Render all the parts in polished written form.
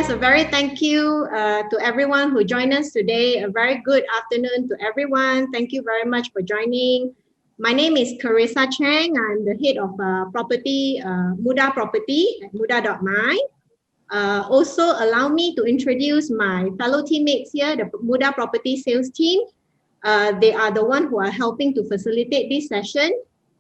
Yes, a very thank you to everyone who joined us today. A very good afternoon to everyone. Thank you very much for joining. My name is Carissa Chang. I'm the head of property, Mudah Property at mudah.my. Also, allow me to introduce my fellow teammates here, the Mudah Property sales team. They are the one who are helping to facilitate this session.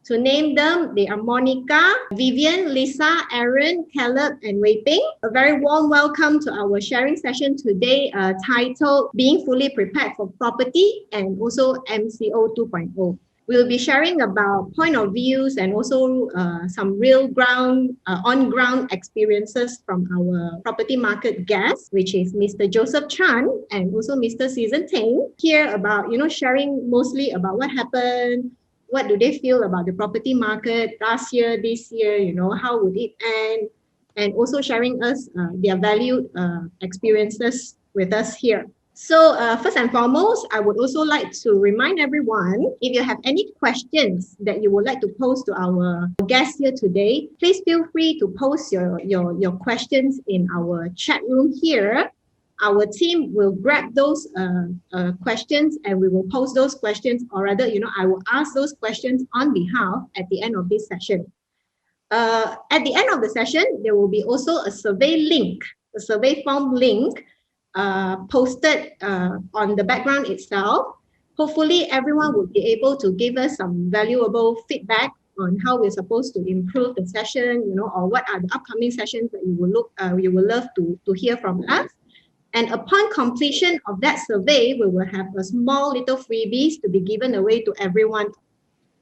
To name them, they are Monica, Vivian, Lisa, Aaron, Caleb, and Wei Ping. A very warm welcome to our sharing session today, titled Being Fully Prepared for Property and also MCO 2.0. We'll be sharing about point of views and also some real ground, on-ground experiences from our property market guests, which is Mr. Joseph Chan and also Mr. Season Teng. Here about, sharing mostly about what happened, what do they feel about the property market last year, this year, how would it end? And also sharing us their valued experiences with us here. So first and foremost, I would also like to remind everyone, if you have any questions that you would like to pose to our guests here today, please feel free to post your questions in our chat room here. Our team will grab those questions and we will post those questions, or rather, I will ask those questions on behalf at the end of this session. At the end of the session, there will be also a survey link, a survey form link posted on the background itself. Hopefully, everyone will be able to give us some valuable feedback on how we're supposed to improve the session, or what are the upcoming sessions that you will love to hear from us. And upon completion of that survey, we will have a small little freebies to be given away to everyone,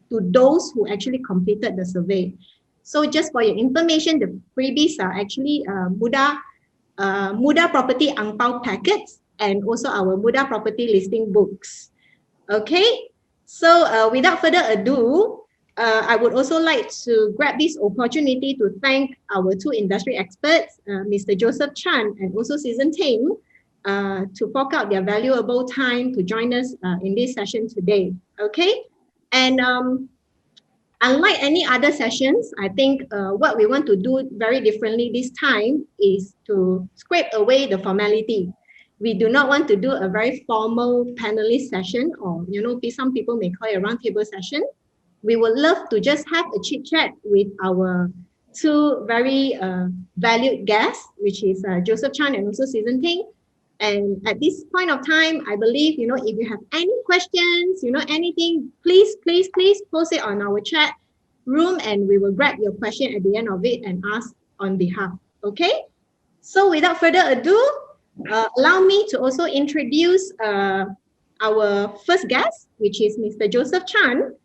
to those who actually completed the survey. So just for your information, the freebies are actually Mudah Property Ang Pao packets and also our Mudah Property listing books. Okay, so without further ado, I would also like to grab this opportunity to thank our two industry experts, Mr. Joseph Chan and also Season Teng, to fork out their valuable time to join us in this session today. Okay, and unlike any other sessions, I think what we want to do very differently this time is to scrape away the formality. We do not want to do a very formal panelist session, or some people may call it a roundtable session. We would love to just have a chit chat with our two very valued guests, which is Joseph Chan and also Season Teng. And at this point of time, I believe, if you have any questions, anything, please post it on our chat room and we will grab your question at the end of it and ask on behalf. Okay? So without further ado, allow me to also introduce our first guest, which is Mr. Joseph Chan.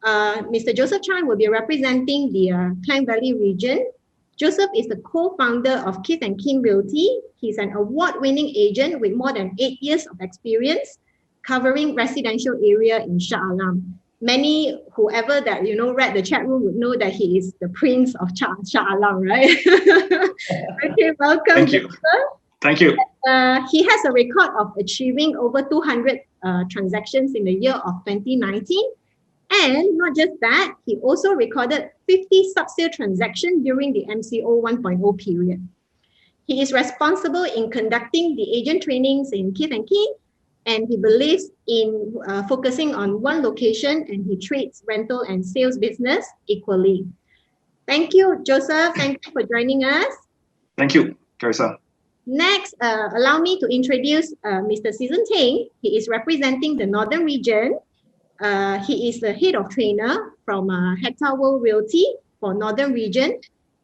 Mr. Joseph Chan will be representing the Klang Valley region. Joseph is the co-founder of Kith and Kim Realty. He's an award-winning agent with more than 8 years of experience covering residential area in Shah Alam. Many, whoever that read the chat room would know that he is the prince of Shah Alam, right? Okay, welcome. Thank you. Joseph. Thank you. He has a record of achieving over 200 transactions in the year of 2019. And not just that, he also recorded 50 sub-sale transactions during the MCO 1.0 period. He is responsible in conducting the agent trainings in Kith and Kim, and he believes in focusing on one location, and he treats rental and sales business equally. Thank you, Joseph. Thank you for joining us. Thank you, Carissa. Next, allow me to introduce Mr. Season Teng. He is representing the Northern region. He is the head of trainer from Hector World Realty for Northern region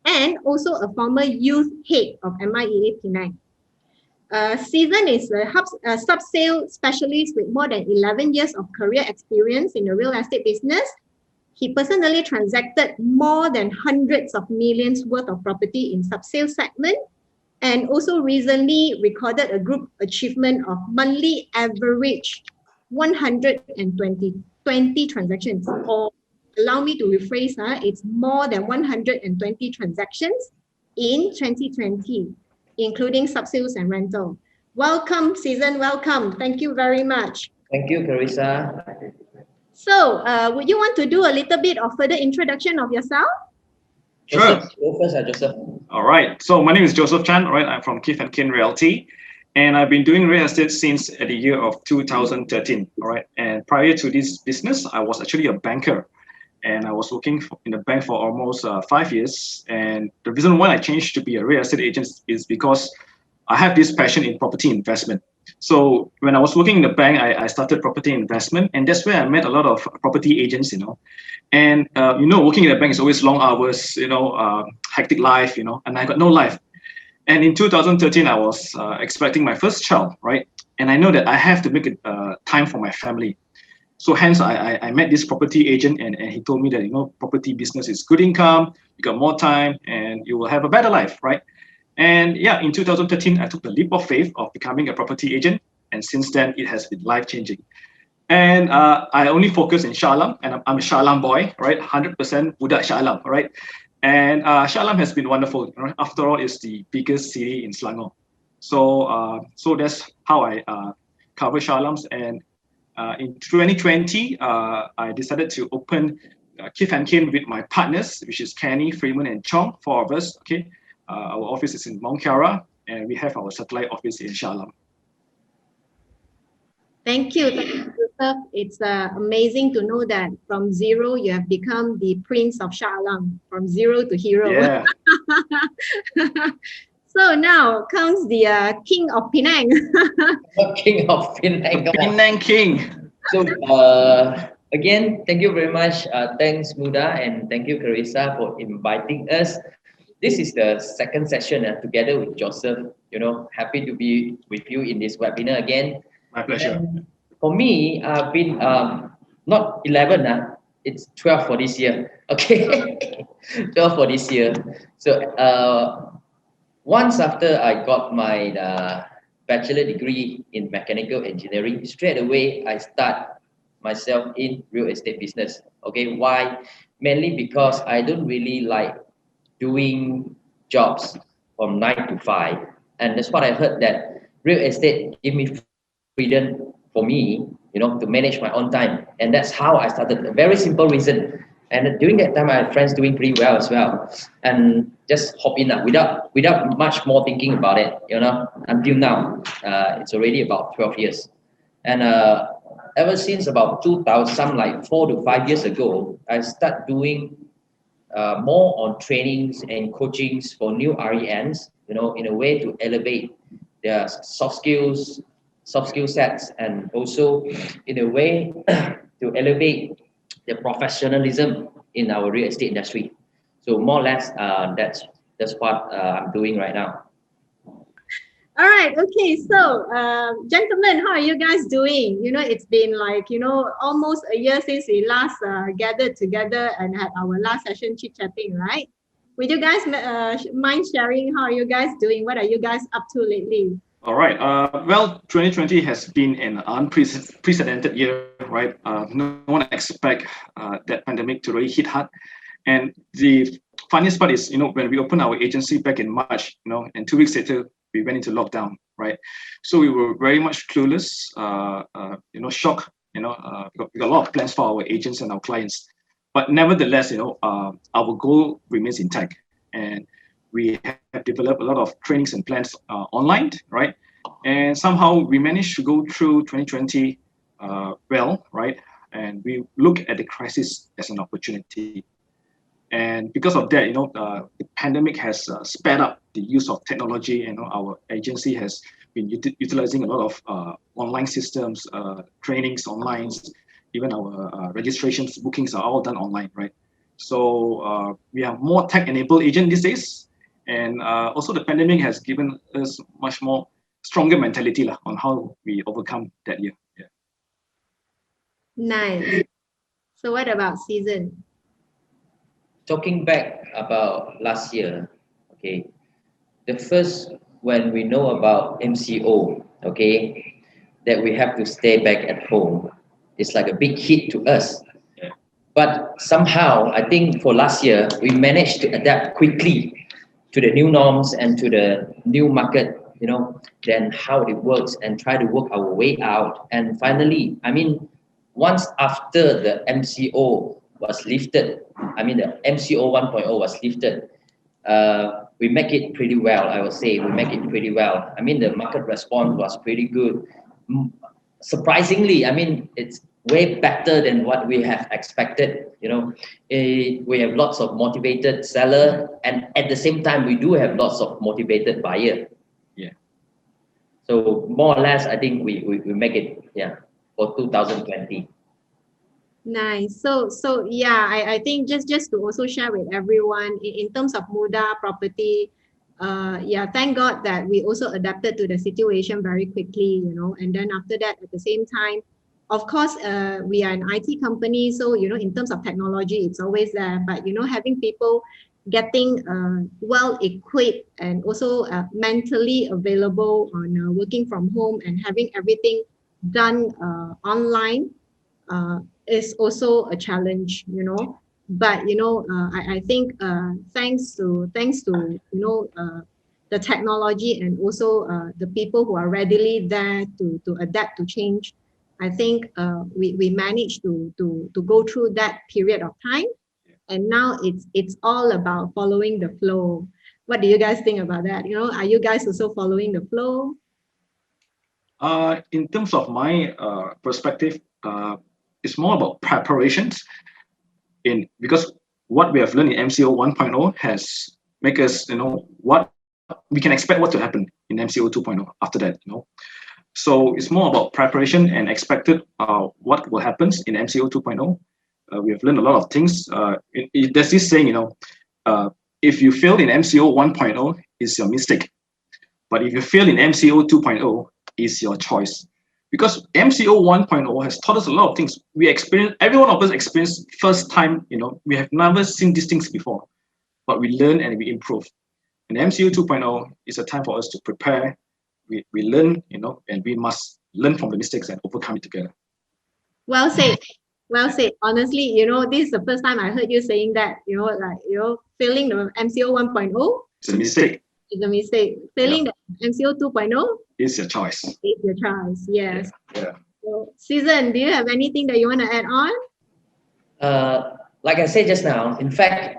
and also a former youth head of MIEA Penang. Season is a sub-sale specialist with more than 11 years of career experience in the real estate business. He personally transacted more than hundreds of millions worth of property in sub-sale segment, and also recently recorded a group achievement of monthly average 120 transactions, or allow me to rephrase, it's more than 120 transactions in 2020, including sub-sales and rental. Welcome, Season, welcome. Thank you very much. Thank you, Carissa. So, would you want to do a little bit of further introduction of yourself? Sure. Joseph, go first, Joseph. All right. So my name is Joseph Chan. All right. I'm from Kith and Kin Realty, and I've been doing real estate since the year of 2013. All right. And prior to this business, I was actually a banker, and I was working in the bank for almost 5 years. And the reason why I changed to be a real estate agent is because I have this passion in property investment. So when I was working in the bank, I started property investment, and that's where I met a lot of property agents, And working in the bank is always long hours, hectic life, and I got no life. And in 2013, I was expecting my first child, right? And I know that I have to make time for my family. So hence, I met this property agent, and he told me that property business is good income, you got more time, and you will have a better life, right? And yeah, in 2013, I took the leap of faith of becoming a property agent, and since then, it has been life changing. And I only focus in Shah Alam, and I'm a Shah Alam boy, right? 100% Mudah Shah Alam, right? And Shah Alam has been wonderful. Right? After all, it's the biggest city in Selangor. So that's how I cover Shah Alams. And in 2020, I decided to open Kith and Kin with my partners, which is Kenny, Freeman, and Chong, four of us. Okay, our office is in Mount Kiara, and we have our satellite office in Shah Alam. Thank you, Joseph. It's amazing to know that from zero, you have become the Prince of Shah Alam, from zero to hero. Yeah. So now comes the King of Penang. King of Penang. Penang King. So again, thank you very much. Thanks, Mudah, and thank you, Carissa, for inviting us. This is the second session together with Joseph. Happy to be with you in this webinar again. My pleasure. And for me, I've been not 11, it's 12 for this year. Okay, 12 for this year. So once after I got my bachelor degree in mechanical engineering, straight away I start myself in real estate business. Okay, why? Mainly because I don't really like doing jobs from 9 to 5, and that's what I heard, that real estate give me freedom for me, to manage my own time. And that's how I started. A very simple reason. And during that time, I had friends doing pretty well as well, and just hop in without much more thinking about it. Until now, it's already about 12 years, and ever since about 2000, some like 4 to 5 years ago, I start doing more on trainings and coachings for new RENs. In a way to elevate their soft skill sets, and also in a way to elevate the professionalism in our real estate industry. So more or less, that's what I'm doing right now. All right. Okay. So, gentlemen, how are you guys doing? It's been like, almost a year since we last gathered together and had our last session chit-chatting, right? Would you guys mind sharing how are you guys doing? What are you guys up to lately? All right. Well, 2020 has been an unprecedented year, right? No one expect that pandemic to really hit hard. And the funniest part is, when we opened our agency back in March, and 2 weeks later, we went into lockdown, right? So we were very much clueless, shocked, we got a lot of plans for our agents and our clients. But nevertheless, our goal remains intact. And we have developed a lot of trainings and plans online, right? And somehow we managed to go through 2020 well, right? And we look at the crisis as an opportunity. And because of that, the pandemic has sped up the use of technology. And our agency has been utilizing a lot of online systems, trainings online, even our registrations, bookings are all done online, right? So we are more tech-enabled agent these days. And also the pandemic has given us much more stronger mentality on how we overcome that year. Yeah. Nice. So what about Season? Talking back about last year, okay, the first, when we know about MCO, okay, that we have to stay back at home, it's like a big hit to us. Yeah. But somehow, I think for last year, we managed to adapt quickly to the new norms and to the new market, then how it works, and try to work our way out. And finally, once after the MCO was lifted, the MCO 1.0 was lifted, we make it pretty well. I would say we make it pretty well. I mean, the market response was pretty good. Surprisingly, I mean, it's way better than what we have expected. We have lots of motivated seller, and at the same time, we do have lots of motivated buyer. Yeah. So more or less, I think we make it, for 2020. Nice. So yeah, I think just to also share with everyone in terms of Mudah property, thank God that we also adapted to the situation very quickly, and then after that, at the same time, of course, we are an IT company, so in terms of technology, it's always there. But having people getting well equipped and also mentally available on working from home and having everything done online is also a challenge, But I think thanks to the technology and also the people who are readily there to adapt to change, I think we managed to go through that period of time, and now it's all about following the flow. What do you guys think about that? Are you guys also following the flow? In terms of my perspective, it's more about preparations. Because what we have learned in MCO 1.0 has make us what we can expect what to happen in MCO 2.0 after that. So it's more about preparation and expected what will happen in MCO 2.0. We have learned a lot of things. There's this saying, if you fail in MCO 1.0, it's your mistake. But if you fail in MCO 2.0, it's your choice. Because MCO 1.0 has taught us a lot of things. Every one of us experienced first time, we have never seen these things before, but we learn and we improve. And MCO 2.0 is a time for us to prepare. We learn, and we must learn from the mistakes and overcome it together. Well said. Well said. Honestly, this is the first time I heard you saying that, failing the MCO 1.0. It's a mistake. It's a mistake. Failing the MCO 2.0. It's your choice. It's your choice, yes. Yeah. So, Susan, do you have anything that you want to add on? Like I said just now, in fact,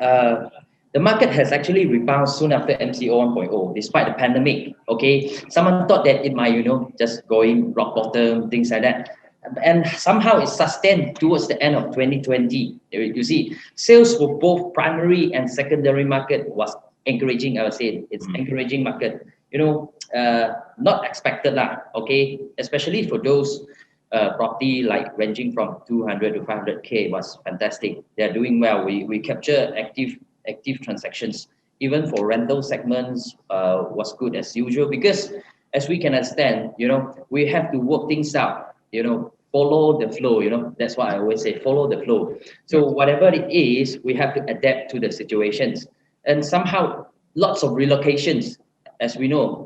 the market has actually rebounded soon after MCO 1.0, despite the pandemic. Okay, someone thought that it might, just going rock bottom, things like that, and somehow it sustained towards the end of 2020. You see, sales for both primary and secondary market was encouraging. I would say it's encouraging market. Not expected lah. Okay, especially for those property like ranging from 200 to 500K was fantastic. They are doing well. We capture active transactions. Even for rental segments was good as usual, because as we can understand, we have to work things out. Follow the flow. That's what I always say. Follow the flow. So whatever it is, we have to adapt to the situations. And somehow lots of relocations, as we know,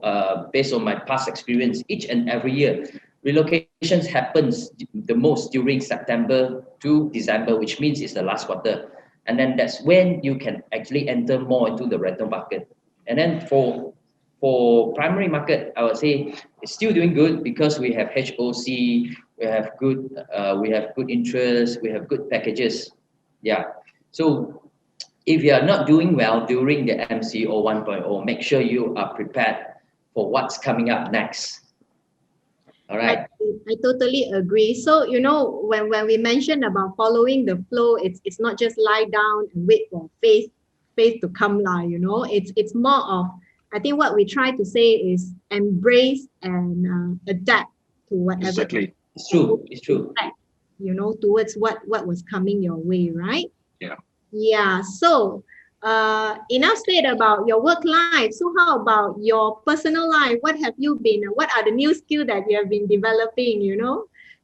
based on my past experience, each and every year, relocations happens the most during September to December, which means it's the last quarter. And then that's when you can actually enter more into the rental market. And then for primary market, I would say it's still doing good because we have HOC, we have good interest, we have good packages. Yeah. So if you are not doing well during the MCO 1.0, make sure you are prepared for what's coming up next. All right. I totally agree. So, when we mention about following the flow, it's not just lie down and wait for faith to come lie, It's more of, I think what we try to say is embrace and adapt to whatever. Exactly. It's true. It's true. Towards what was coming your way, right? Yeah. Yeah. So, enough said about your work life. So how about your personal life? What are the new skills that you have been developing,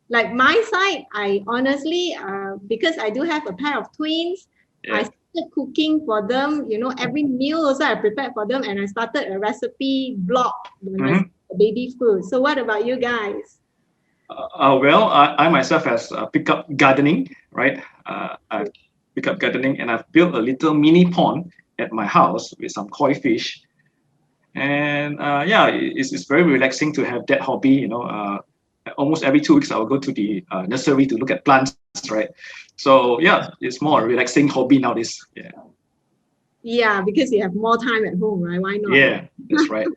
Like my side, I honestly, because I do have a pair of twins, I started cooking for them, every meal also I prepared for them, and I started a recipe blog when I started baby food. So what about you guys? Well, I myself has picked up gardening, right? I've picked up gardening, and I've built a little mini pond at my house with some koi fish. And it's very relaxing to have that hobby. Almost every 2 weeks I will go to the nursery to look at plants, right? So yeah, it's more a relaxing hobby nowadays. Yeah. Yeah, because you have more time at home, right? Why not? Yeah, that's right.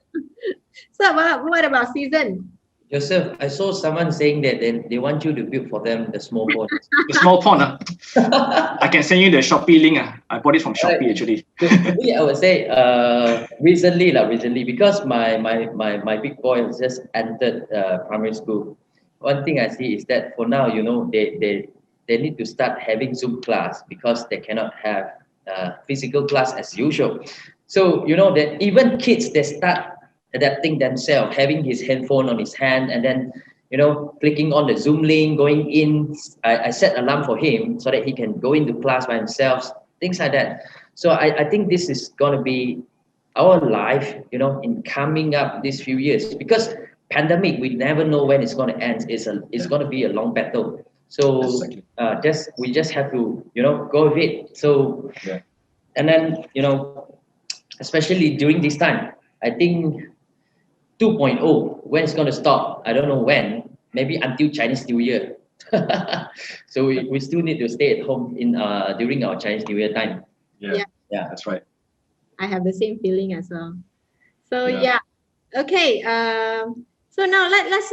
So what about season? Joseph, I saw someone saying that they want you to build for them the small pond. The small pond, I can send you the Shopee link. I bought it from Shopee actually. So me, I would say recently because my big boy has just entered primary school. One thing I see is that for now, they need to start having Zoom class because they cannot have physical class as usual. So that even kids they start adapting themselves, having his handphone on his hand and then clicking on the Zoom link, going in. I set alarm for him so that he can go into class by himself, things like that. So I think this is going to be our life, in coming up these few years because pandemic, we never know when it's going to end. It's going to be a long battle. So Exactly. we just have to, go with it. So, Yeah. and then, especially during this time, I think 2.0, when it's going to stop, I don't know when, maybe until Chinese New Year. So we still need to stay at home in during our Chinese New Year time. Yeah, Yeah. that's right. I have the same feeling as well. So Yeah. okay. So now let's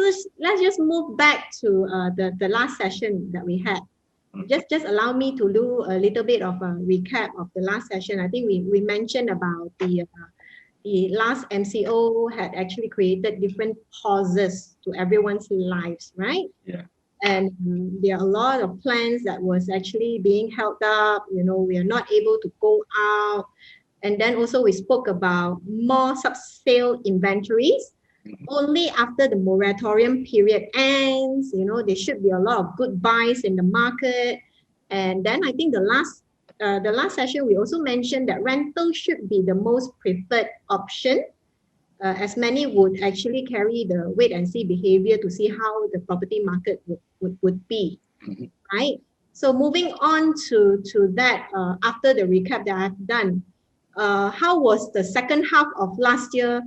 just move back to the last session that we had. Just allow me to do a little bit of a recap of the last session. I think we mentioned about the last MCO had actually created different pauses to everyone's lives, right? Yeah. And there are a lot of plans that was actually being held up. We are not able to go out. And then also we spoke about more sub-sale inventories. Only after the moratorium period ends, there should be a lot of good buys in the market. And then I think the last session, we also mentioned that rental should be the most preferred option, as many would actually carry the wait and see behavior to see how the property market would be, right? So moving on to that, after the recap that I've done, how was the second half of last year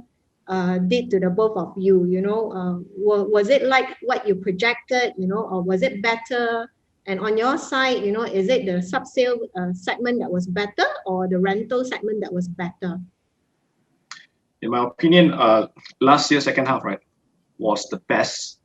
did to the both of you? Was it like what you projected, or was it better? And on your side, is it the sub-sale segment that was better or the rental segment that was better? In my opinion, last year second half, right, was the best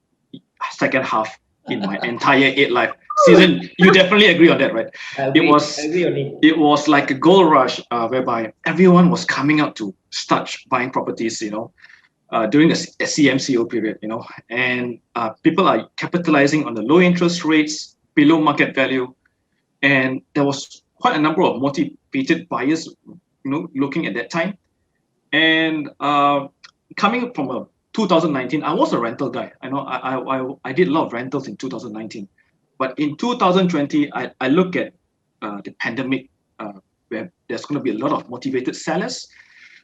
second half in my entire 8 life season. You definitely agree on that, right? I agree on it. It was like a gold rush, whereby everyone was coming out to start buying properties, during the CMCO period, and people are capitalizing on the low interest rates, below market value, and there was quite a number of motivated buyers, looking at that time. And coming from a 2019, I was a rental guy. I know I did a lot of rentals in 2019, but in 2020, I look at the pandemic, where there's going to be a lot of motivated sellers.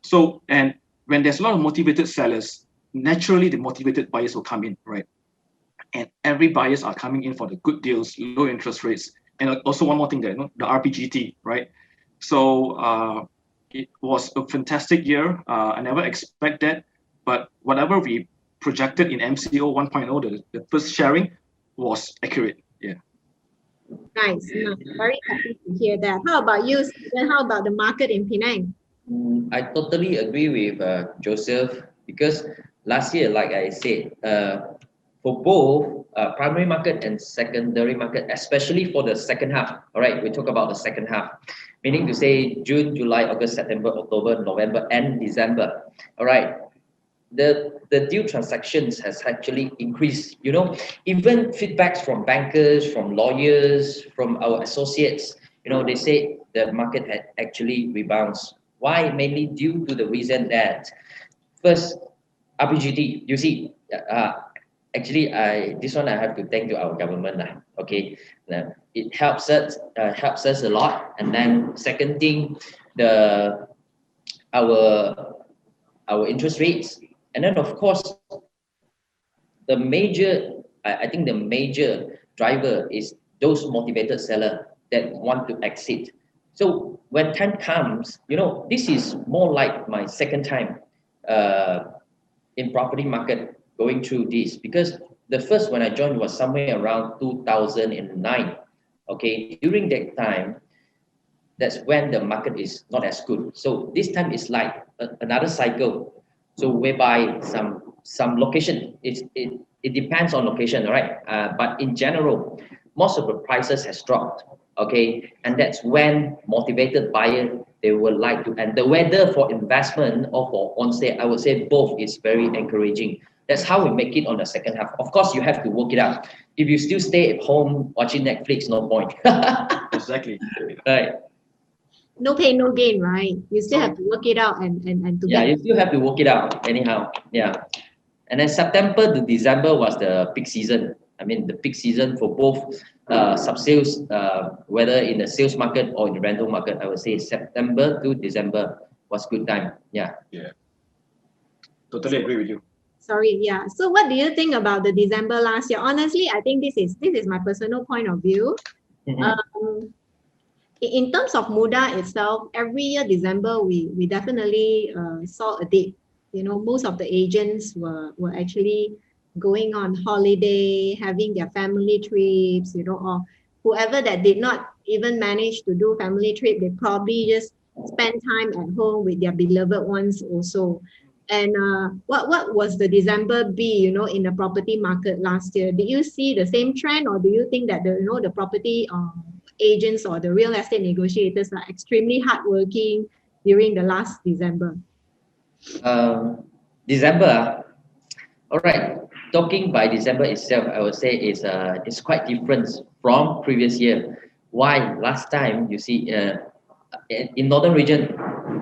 So, and when there's a lot of motivated sellers, naturally the motivated buyers will come in, right? And every buyers are coming in for the good deals, low interest rates, and also one more thing there, the RPGT, right? So it was a fantastic year. I never expect that, but whatever we projected in MCO 1.0, the first sharing was accurate. Yeah. Nice. Very happy to hear that. How about you, Stephen? How about the market in Penang? I totally agree with Joseph because last year, like I said, for both primary market and secondary market, especially for the second half. All right, we talk about the second half, meaning to say June, July, August, September, October, November, and December. All right, the deal transactions has actually increased. Even feedbacks from bankers, from lawyers, from our associates. They say the market had actually rebounds. Why? Mainly due to the reason that first, RPGT, you see, actually, this one I have to thank to our government. Okay, it helps us a lot. And then second thing, the our interest rates, and then of course the major, I think the major driver is those motivated seller that want to exit. So when time comes, this is more like my second time in property market going through this, because the first when I joined was somewhere around 2009. Okay, during that time, that's when the market is not as good. So this time is like another cycle. So whereby some location, it depends on location, right? But in general, most of the prices has dropped. Okay, and that's when motivated buyer they would like to, and the weather for investment or for on sale, I would say both is very encouraging. That's how we make it on the second half. Of course, you have to work it out. If you still stay at home watching Netflix, no point. Exactly. Right. No pain, no gain, right? You still have to work it out and to Yeah, get. you still have to work it out anyhow. Yeah. And then September to December was the peak season. I mean, the peak season for both sub-sales, whether in the sales market or in the rental market, I would say September to December was good time. Yeah. Yeah. Totally agree with you. Sorry, yeah. So what do you think about the December last year? Honestly, I think this is my personal point of view. In terms of Mudah itself, every year December we definitely saw a dip. You know, most of the agents were actually going on holiday, having their family trips, you know, or whoever that did not even manage to do family trip, they probably just spend time at home with their beloved ones also. And what was the December be, you know, in the property market last year? Did you see the same trend, or do you think that the property agents or the real estate negotiators are extremely hardworking during the last December? December. All right. Talking by December itself, I would say it's quite different from previous year. Why? Last time you see in northern region,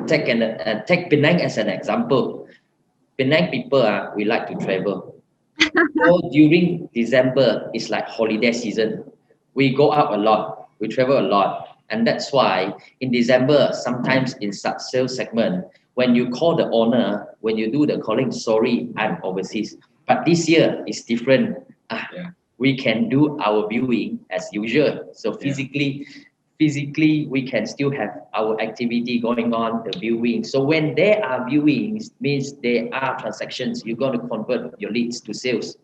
take Penang as an example. Penang people we like to travel. So during December, it's like holiday season. We go out a lot, we travel a lot. And that's why in December, sometimes in sales segment, when you call the owner, when you do the calling, sorry, I'm overseas. But this year is different. We can do our viewing as usual. So physically, we can still have our activity going on, the viewing. So when there are viewings, means there are transactions, you're going to convert your leads to sales.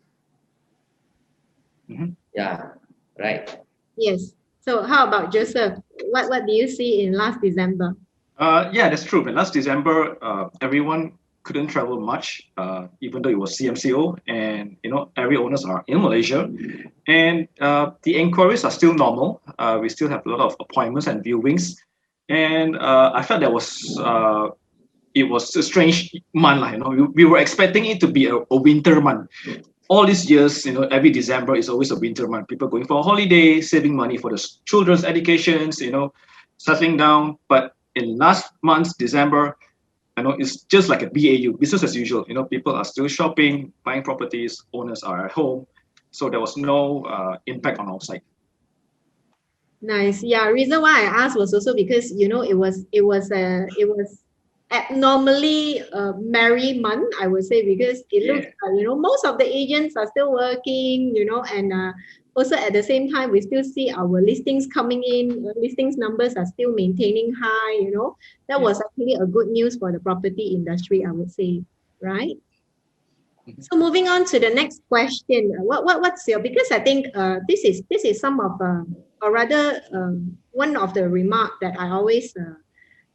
Yeah, right. Yes. So how about Joseph? What do you see in last December? Yeah, that's true. But last December, everyone couldn't travel much, even though it was CMCO, and every owners are in Malaysia, and the inquiries are still normal. We still have a lot of appointments and viewings, and I felt it was a strange month. We were expecting it to be a winter month. All these years, every December is always a winter month. People going for a holiday, saving money for the children's educations, settling down. But in last month's December, it's just like a BAU, business as usual. People are still shopping, buying properties, owners are at home. So there was no impact on our side. Nice. Yeah. Reason why I asked was also because it was abnormally merry month, I would say, because it looks like most of the agents are still working, and also at the same time we still see our listings coming in. Listings numbers are still maintaining high. That was actually a good news for the property industry, I would say, right? So moving on to the next question, what's your, because I think this is some of or rather one of the remark that I always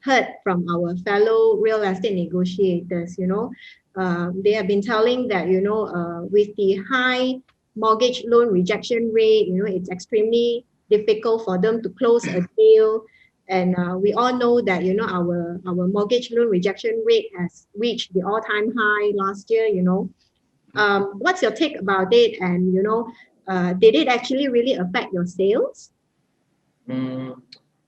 heard from our fellow real estate negotiators. They have been telling that with the high mortgage loan rejection rate, it's extremely difficult for them to close a deal. And we all know that our mortgage loan rejection rate has reached the all-time high last year. What's your take about it? And did it actually really affect your sales? All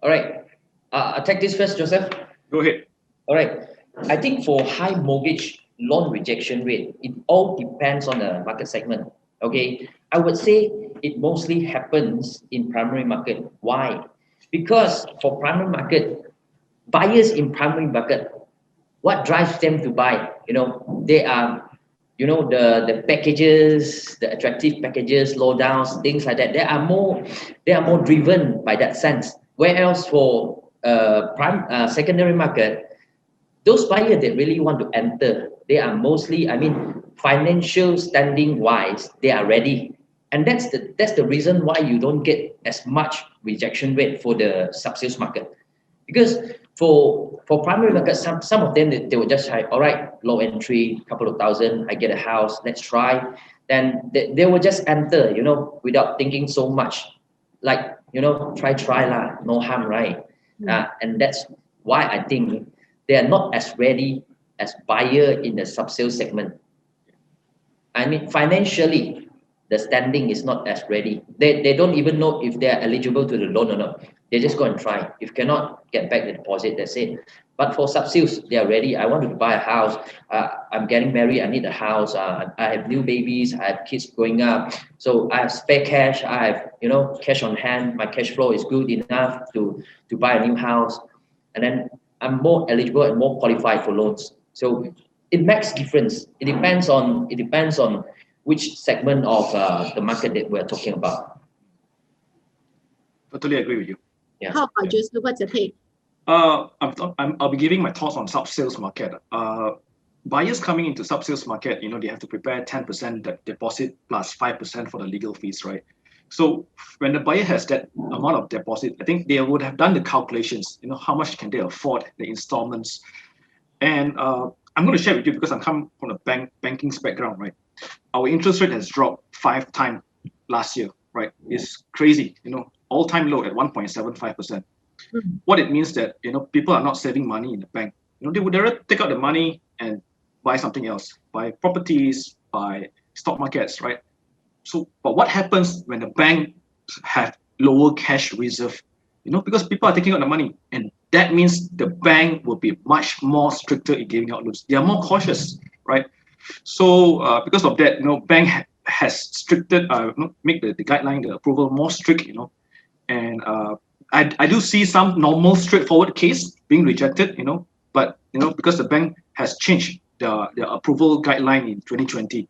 right. I'll take this first, Joseph. Go ahead. All right. I think for high mortgage loan rejection rate, it all depends on the market segment. Okay. I would say it mostly happens in primary market. Why? Because for primary market, buyers in primary market, what drives them to buy? They are, the packages, the attractive packages, lowdowns, things like that. They are more driven by that sense. Whereas for secondary market, those buyers that really want to enter, they are mostly, financial standing wise, they are ready. And that's the reason why you don't get as much rejection rate for the sub-sales market. Because for primary market, some of them they would just say, all right, low entry, couple of thousand, I get a house, let's try. Then they will just enter, you know, without thinking so much. Like, you know, try lah, no harm, right? And that's why I think they are not as ready as buyer in the sub-sale segment. I mean, financially, the standing is not as ready. They don't even know if they are eligible to the loan or not. They just go and try. If cannot get back the deposit, that's it. But for sub-sales, they are ready. I want to buy a house. I'm getting married. I need a house. I have new babies. I have kids growing up. So I have spare cash. I have, you know, cash on hand. My cash flow is good enough to buy a new house. And then I'm more eligible and more qualified for loans. So it makes difference. It depends on which segment of the market that we're talking about. Totally agree with you. Yeah. How about Joseph? What's your take? I'll be giving my thoughts on sub-sales market. Buyers coming into sub-sales market, you know, they have to prepare 10% deposit plus 5% for the legal fees, right? So when the buyer has that amount of deposit, I think they would have done the calculations, you know, how much can they afford, the installments. And I'm going to share with you because I'm coming from a banking background, right? Our interest rate has dropped 5 times last year, right? It's crazy, you know, all-time low at 1.75%. What it means that, you know, people are not saving money in the bank. You know, they would rather take out the money and buy something else, buy properties, buy stock markets, right? So, but what happens when the bank have lower cash reserve? You know, because people are taking out the money, and that means the bank will be much more stricter in giving out loans. They are more cautious, right? So, because of that, you know, bank has stricted, make the guideline, the approval more strict, you know, and I do see some normal, straightforward case being rejected, you know, but, you know, because the bank has changed the approval guideline in 2020,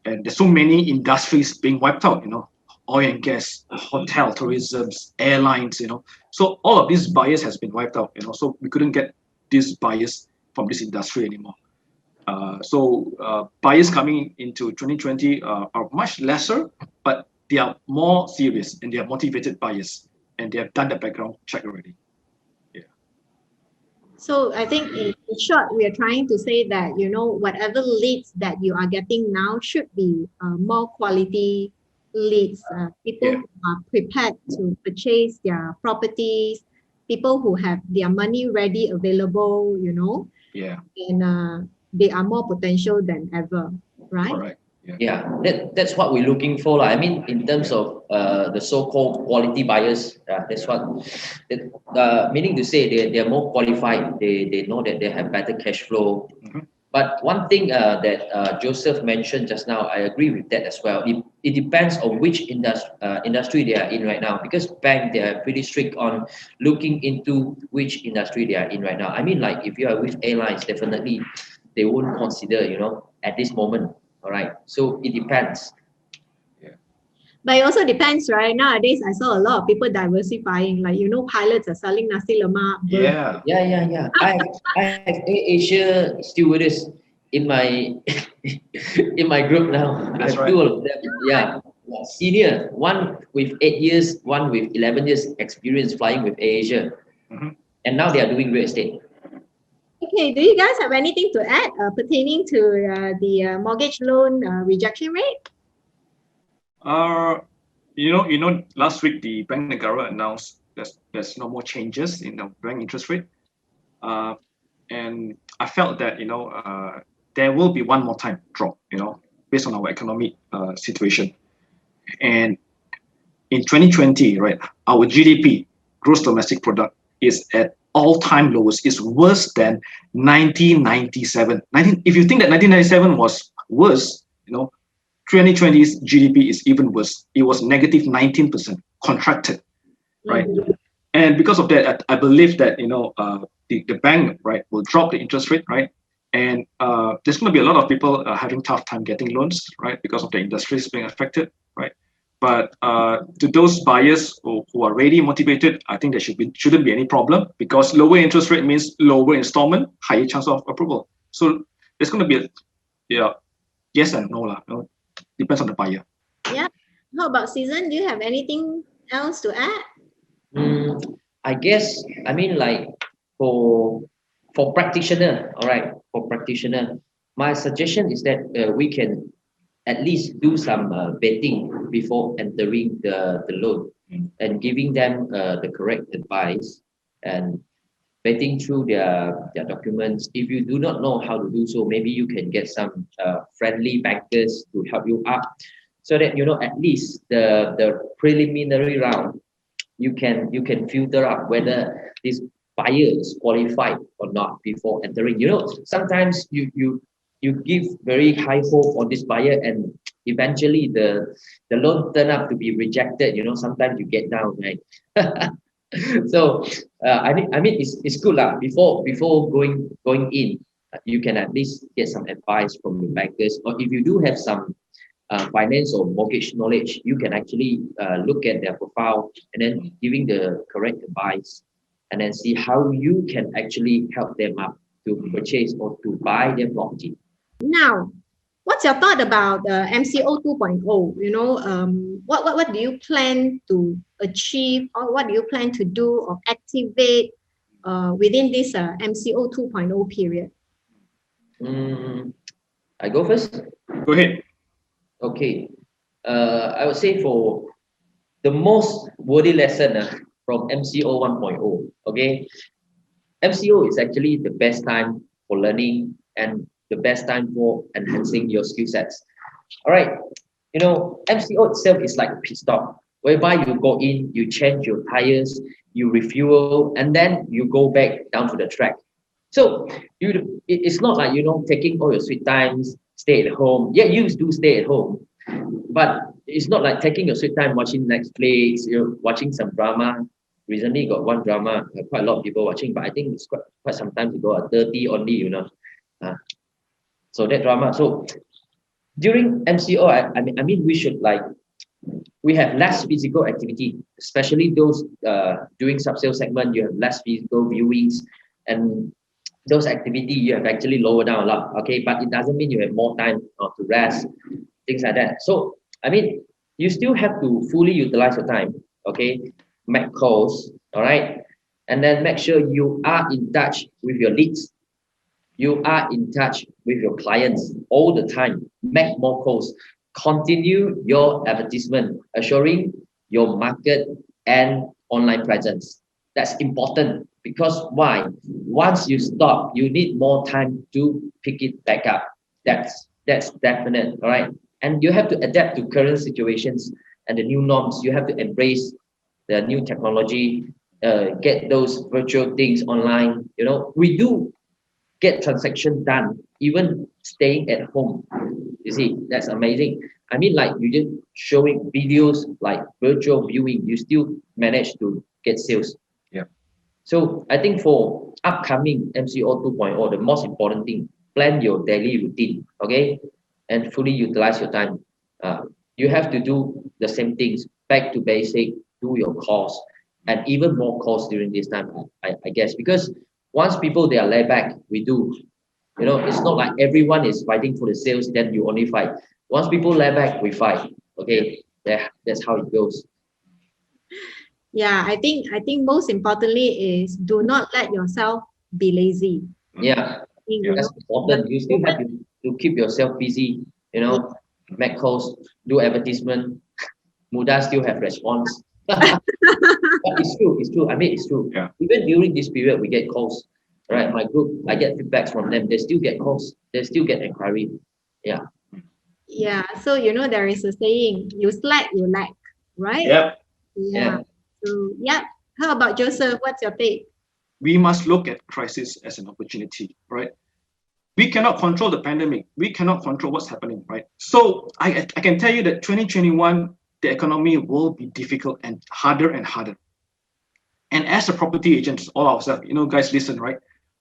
and there's so many industries being wiped out, you know, oil and gas, hotel, tourism, airlines, you know. So all of these buyers has been wiped out, you know, so we couldn't get these buyers from this industry anymore. So buyers coming into 2020 are much lesser, but they are more serious and they are motivated buyers, and they have done the background check already. Yeah. So I think in short, we are trying to say that, you know, whatever leads that you are getting now should be more quality leads. People who are prepared to purchase their properties, people who have their money ready available, you know. Yeah. And they are more potential than ever, right? Correct. Yeah, that's what we're looking for. I mean, in terms of the so-called quality buyers, that's what, meaning to say they're more qualified. They know that they have better cash flow. But one thing that Joseph mentioned just now, I agree with that as well. It depends on which industry they are in right now, because bank, they are pretty strict on looking into which industry they are in right now. I mean, like if you are with airlines, definitely they won't consider, you know, at this moment. All right. So it depends. But it also depends, right? Nowadays, I saw a lot of people diversifying. Like, you know, pilots are selling nasi lemak. Yeah. I have Asia stewardess in my in my group now. That's I have right. 2 of them. Yeah. Senior, one with 8 years, one with 11 years experience flying with Asia. And now they are doing real estate. Okay, do you guys have anything to add pertaining to the mortgage loan rejection rate? You know, last week the Bank Negara announced there's no more changes in the bank interest rate, and I felt that, you know, there will be one more time drop, you know, based on our economic situation, and in 2020, right, our GDP, gross domestic product, is at all-time lowest. It's worse than 1997. If you think that 1997 was worse, you know, 2020's GDP is even worse. It was negative 19%, contracted, right? And because of that, I believe that, you know, the bank, right, will drop the interest rate, right? And there's going to be a lot of people having tough time getting loans, right, because of the industries being affected, right? But to those buyers who are really motivated, I think there shouldn't be any problem, because lower interest rate means lower installment, higher chance of approval. So there's going to be yes and no lah. You know, depends on the buyer. Yeah. How about Season? Do you have anything else to add? I guess, I mean, like for practitioner, all right, for practitioner, my suggestion is that we can at least do some vetting before entering the loan and giving them the correct advice and vetting through their documents. If you do not know how to do so, maybe you can get some friendly bankers to help you out so that you know at least the preliminary round you can filter out whether this buyer is qualified or not before entering. You know, sometimes you give very high hope on this buyer and eventually the loan turn up to be rejected. You know, sometimes you get down, right? So I mean it's good lah. Before going in, you can at least get some advice from your bankers, or if you do have some finance or mortgage knowledge, you can actually look at their profile and then giving the correct advice, and then see how you can actually help them up to purchase or to buy their property. Now, what's your thought about MCO 2.0? You know, what do you plan to achieve, or what do you plan to do or activate within this MCO 2.0 period? I go first. Go ahead. Okay. I would say for the most worthy lesson from MCO 1.0, okay, MCO is actually the best time for learning and the best time for enhancing your skill sets. All right, you know, MCO itself is like a pit stop whereby you go in, you change your tires, you refuel, and then you go back down to the track. So it's not like, you know, taking all your sweet times, stay at home. Yeah, you do stay at home, but it's not like taking your sweet time watching Netflix, you know, watching some drama. Recently got one drama, quite a lot of people watching, but I think it's quite some time ago, 30 only, you know. So that drama. So during MCO, I mean we should like, we have less physical activity, especially those doing sub-sale segment. You have less physical viewings, and those activity you have actually lowered down a lot. Okay, but it doesn't mean you have more time to rest, things like that. So I mean, you still have to fully utilize your time. Okay, make calls, all right, and then make sure you are in touch with your leads. You are in touch with your clients all the time. Make more calls. Continue your advertisement, assuring your market and online presence. That's important because why? Once you stop, you need more time to pick it back up. That's definite, all right? And you have to adapt to current situations and the new norms. You have to embrace the new technology, get those virtual things online. You know, we do get transaction done even staying at home. You see, that's amazing. I mean, like you just showing videos like virtual viewing, you still manage to get sales. Yeah. So I think for upcoming MCO 2.0, the most important thing, plan your daily routine, okay, and fully utilize your time. You have to do the same things, back to basic, do your calls, and even more calls during this time, I guess, because once people they are laid back, we do. You know, it's not like everyone is fighting for the sales, then you only fight. Once people lay back, we fight. Okay, that's how it goes. Yeah, I think most importantly is do not let yourself be lazy. Yeah, You that's know, important. You still have to keep yourself busy, you know, make calls, do advertisement. Mudah still have response. But it's true. I mean, it's true. Yeah. Even during this period, we get calls. Right, my group, I get feedbacks from them. They still get calls. They still get inquiry. Yeah. Yeah, so you know there is a saying, you slack, you lack, right? Yep. Yeah. So yeah. How about Joseph? What's your take? We must look at crisis as an opportunity, right? We cannot control the pandemic. We cannot control what's happening, right? So I can tell you that 2021, the economy will be difficult and harder and harder. And as a property agent, all ourselves, you know, guys, listen, right?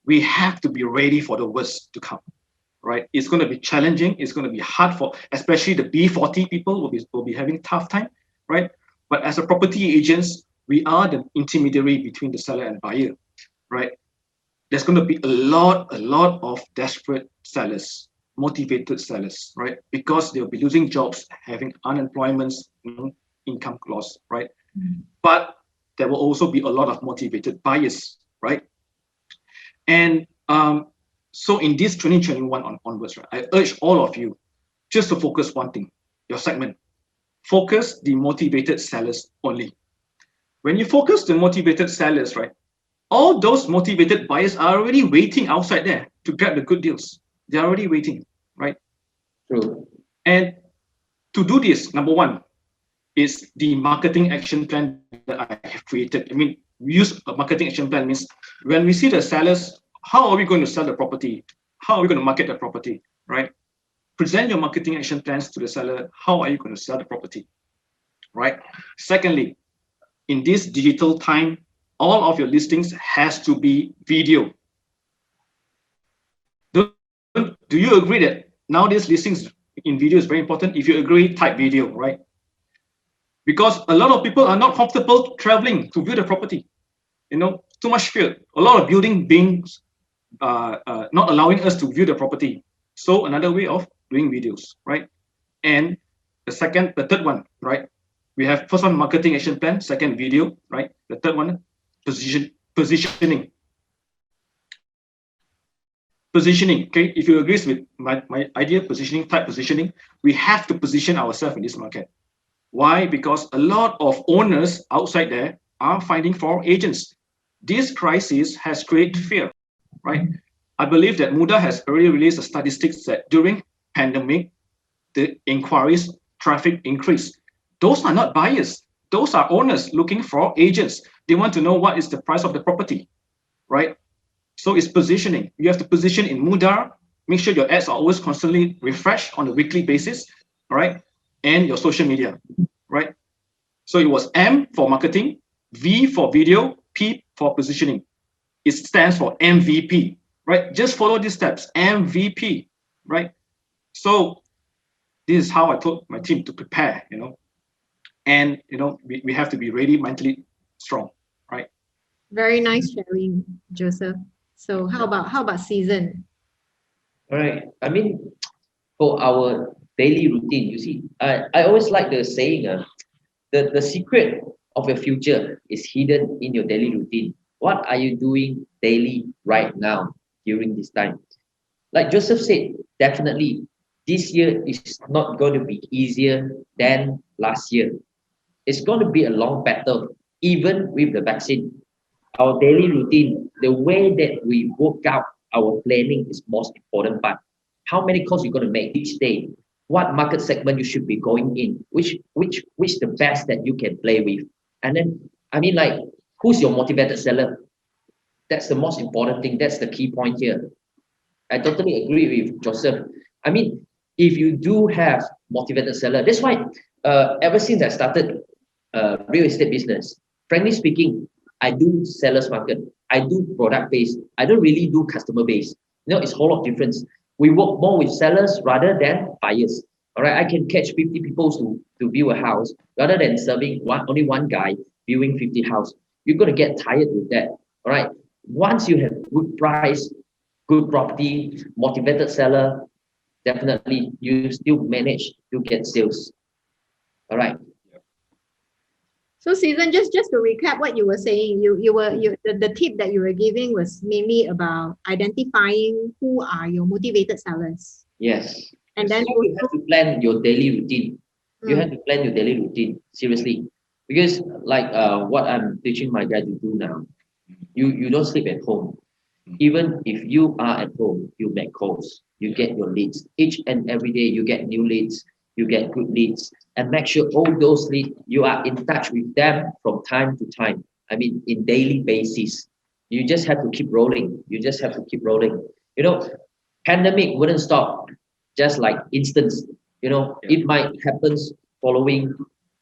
We have to be ready for the worst to come, right? It's going to be challenging. It's going to be hard for, especially the B40 people will be having a tough time, right? But as a property agents, we are the intermediary between the seller and buyer, right? There's going to be a lot of desperate sellers, motivated sellers, right? Because they'll be losing jobs, having unemployment, income loss, right? But there will also be a lot of motivated buyers, right? And so in this 2021 onwards, right, I urge all of you just to focus one thing, your segment. Focus the motivated sellers only. When you focus the motivated sellers, right, all those motivated buyers are already waiting outside there to grab the good deals. They're already waiting, right? True. And to do this, number one is the marketing action plan that I have created. I mean, we use a marketing action plan means when we see the sellers, how are we going to sell the property? How are we going to market the property, right? Present your marketing action plans to the seller. How are you going to sell the property, right? Secondly, in this digital time, all of your listings has to be video. Do you agree that nowadays listings in video is very important? If you agree, type video, right? Because a lot of people are not comfortable traveling to view the property. You know, too much fear. A lot of building beings not allowing us to view the property. So another way of doing videos, right? And the third one, right? We have first one, marketing action plan, second, video, right? The third one, positioning. Positioning, okay? If you agree with my idea, type positioning, we have to position ourselves in this market. Why? Because a lot of owners outside there are finding for agents. This crisis has created fear, right? I believe that Mudah has already released the statistics that during pandemic, the inquiries, traffic increase. Those are not buyers. Those are owners looking for agents. They want to know what is the price of the property, right? So it's positioning. You have to position in Mudah. Make sure your ads are always constantly refreshed on a weekly basis, all right? And your social media, right? So it was M for marketing, V for video, P for positioning. It stands for MVP, right? Just follow these steps, MVP, right? So this is how I told my team to prepare, you know, and you know we have to be ready, mentally strong, right? Very nice sharing, Joseph. So how about season? All right. I mean, for our daily routine, you see, I always like the saying, the secret of your future is hidden in your daily routine. What are you doing daily right now during this time? Like Joseph said, definitely this year is not going to be easier than last year. It's going to be a long battle, even with the vaccine. Our daily routine, the way that we work out our planning is most important part. How many calls you're going to make each day? What market segment you should be going in? Which the best that you can play with? And then, I mean, like, who's your motivated seller? That's the most important thing. That's the key point here. I totally agree with Joseph. I mean, if you do have motivated seller, that's why ever since I started real estate business, frankly speaking, I do sellers market. I do product based. I don't really do customer based. You know, it's a whole lot of difference. We work more with sellers rather than buyers. All right, I can catch 50 people to view a house rather than serving only one guy viewing 50 house. You're gonna get tired with that. All right. Once you have good price, good property, motivated seller, definitely you still manage to get sales. All right. So season, just to recap what you were saying, the tip that you were giving was mainly about identifying who are your motivated sellers. Yes. And then you have to plan your daily routine. You have to plan your daily routine, seriously. Because like what I'm teaching my guy to do now, you don't sleep at home. Even if you are at home, you make calls, you get your leads. Each and every day you get new leads, you get good leads, and make sure all those leads, you are in touch with them from time to time. I mean, in daily basis. You just have to keep rolling. You just have to keep rolling. You know, pandemic wouldn't stop just like instance. You know, it might happen following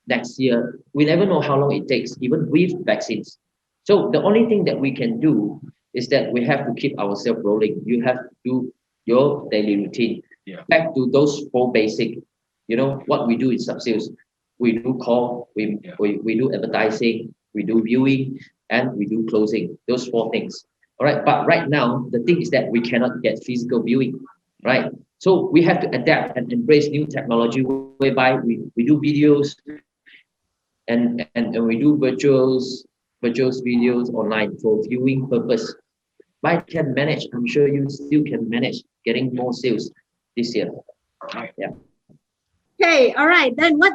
next year. We never know how long it takes, even with vaccines. So the only thing that we can do is that we have to keep ourselves rolling. You have to do your daily routine. Yeah. Back to those four basic, you know, what we do in sub-sales. We do call, we do advertising, we do viewing, and we do closing. Those four things. All right. But right now, the thing is that we cannot get physical viewing, right? So we have to adapt and embrace new technology whereby we do videos and we do virtuals purchase videos online for viewing purpose. But I can manage. I'm sure you still can manage getting more sales this year. Right. Yeah. Okay, all right. Then what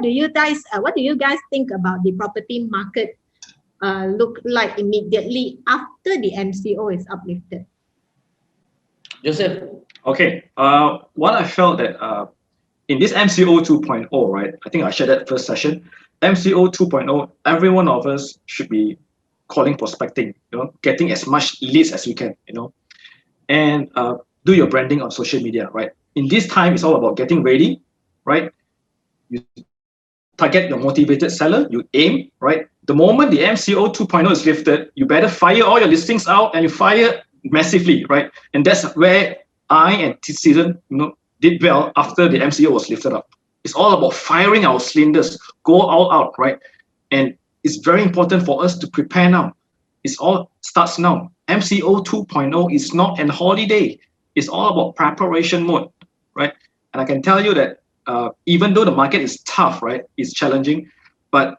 do you guys think about the property market look like immediately after the MCO is uplifted? Joseph. Okay. What I felt that in this MCO 2.0, right? I think I shared that first session. MCO 2.0, every one of us should be calling prospecting, getting as much leads as we can, and do your branding on social media, right? In this time, it's all about getting ready, right? You target your motivated seller, you aim, right? The moment the MCO 2.0 is lifted, you better fire all your listings out and you fire massively, right? And that's where I and Season, did well after the MCO was lifted up. It's all about firing our cylinders, go all out, right? And it's very important for us to prepare now. It's all starts now. MCO 2.0 is not an holiday. It's all about preparation mode, right? And I can tell you that even though the market is tough, right, it's challenging, but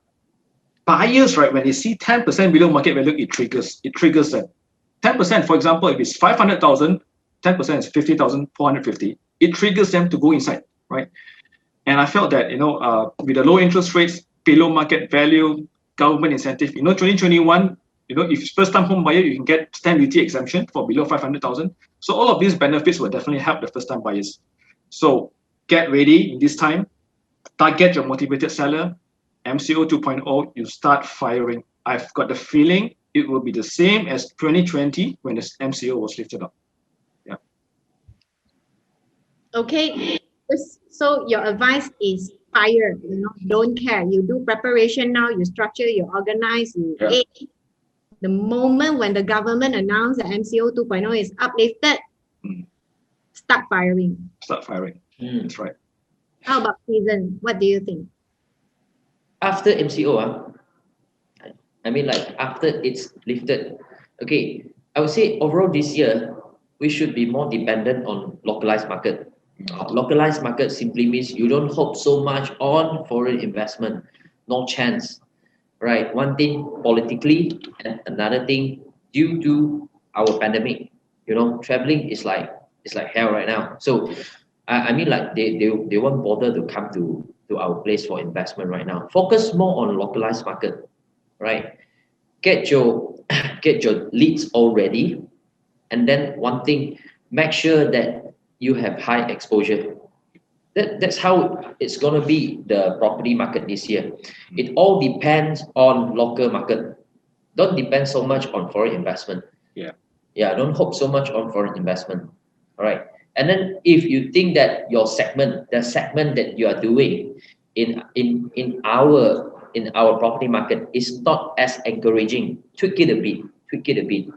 buyers, right, when they see 10% below market value, it triggers them. 10%, for example, if it's 500,000, 10% is 50,450. It triggers them to go inside, right? And I felt that, with the low interest rates, below market value, government incentive, 2021, if it's first-time home buyer, you can get stamp duty exemption for below 500,000. So all of these benefits will definitely help the first-time buyers. So get ready in this time. Target your motivated seller. MCO 2.0, you start firing. I've got the feeling it will be the same as 2020 when the MCO was lifted up. Yeah. Okay. So your advice is fire, don't care. You do preparation now, you structure, you organize, you aim. The moment when the government announced that MCO 2.0 is uplifted, start firing. Start firing. That's right. How about Season? What do you think? After MCO, I mean, like after it's lifted, okay, I would say overall this year, we should be more dependent on localized market. Localized market simply means you don't hope so much on foreign investment. No chance, right? One thing politically, and another thing due to our pandemic. Traveling is like hell right now. So I mean, like they won't bother to come to our place for investment right now. Focus more on localized market, right? Get your leads already, and then one thing, make sure that you have high exposure. That's how it's gonna be the property market this year. It all depends on local market. Don't depend so much on foreign investment. Yeah. Don't hope so much on foreign investment. All right. And then if you think that your segment, the segment that you are doing in our property market is not as encouraging, tweak it a bit,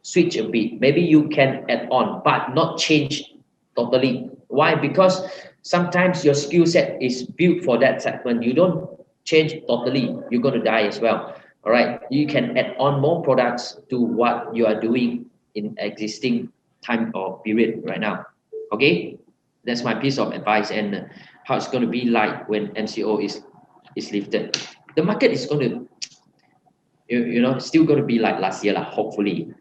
switch a bit. Maybe you can add on, but not change totally. Why? Because sometimes your skill set is built for that segment. You don't change totally, you're going to die as well. All right. You can add on more products to what you are doing in existing time or period right now. Okay, that's my piece of advice, and how it's going to be like when MCO is lifted. The market is going to still going to be like last year, hopefully,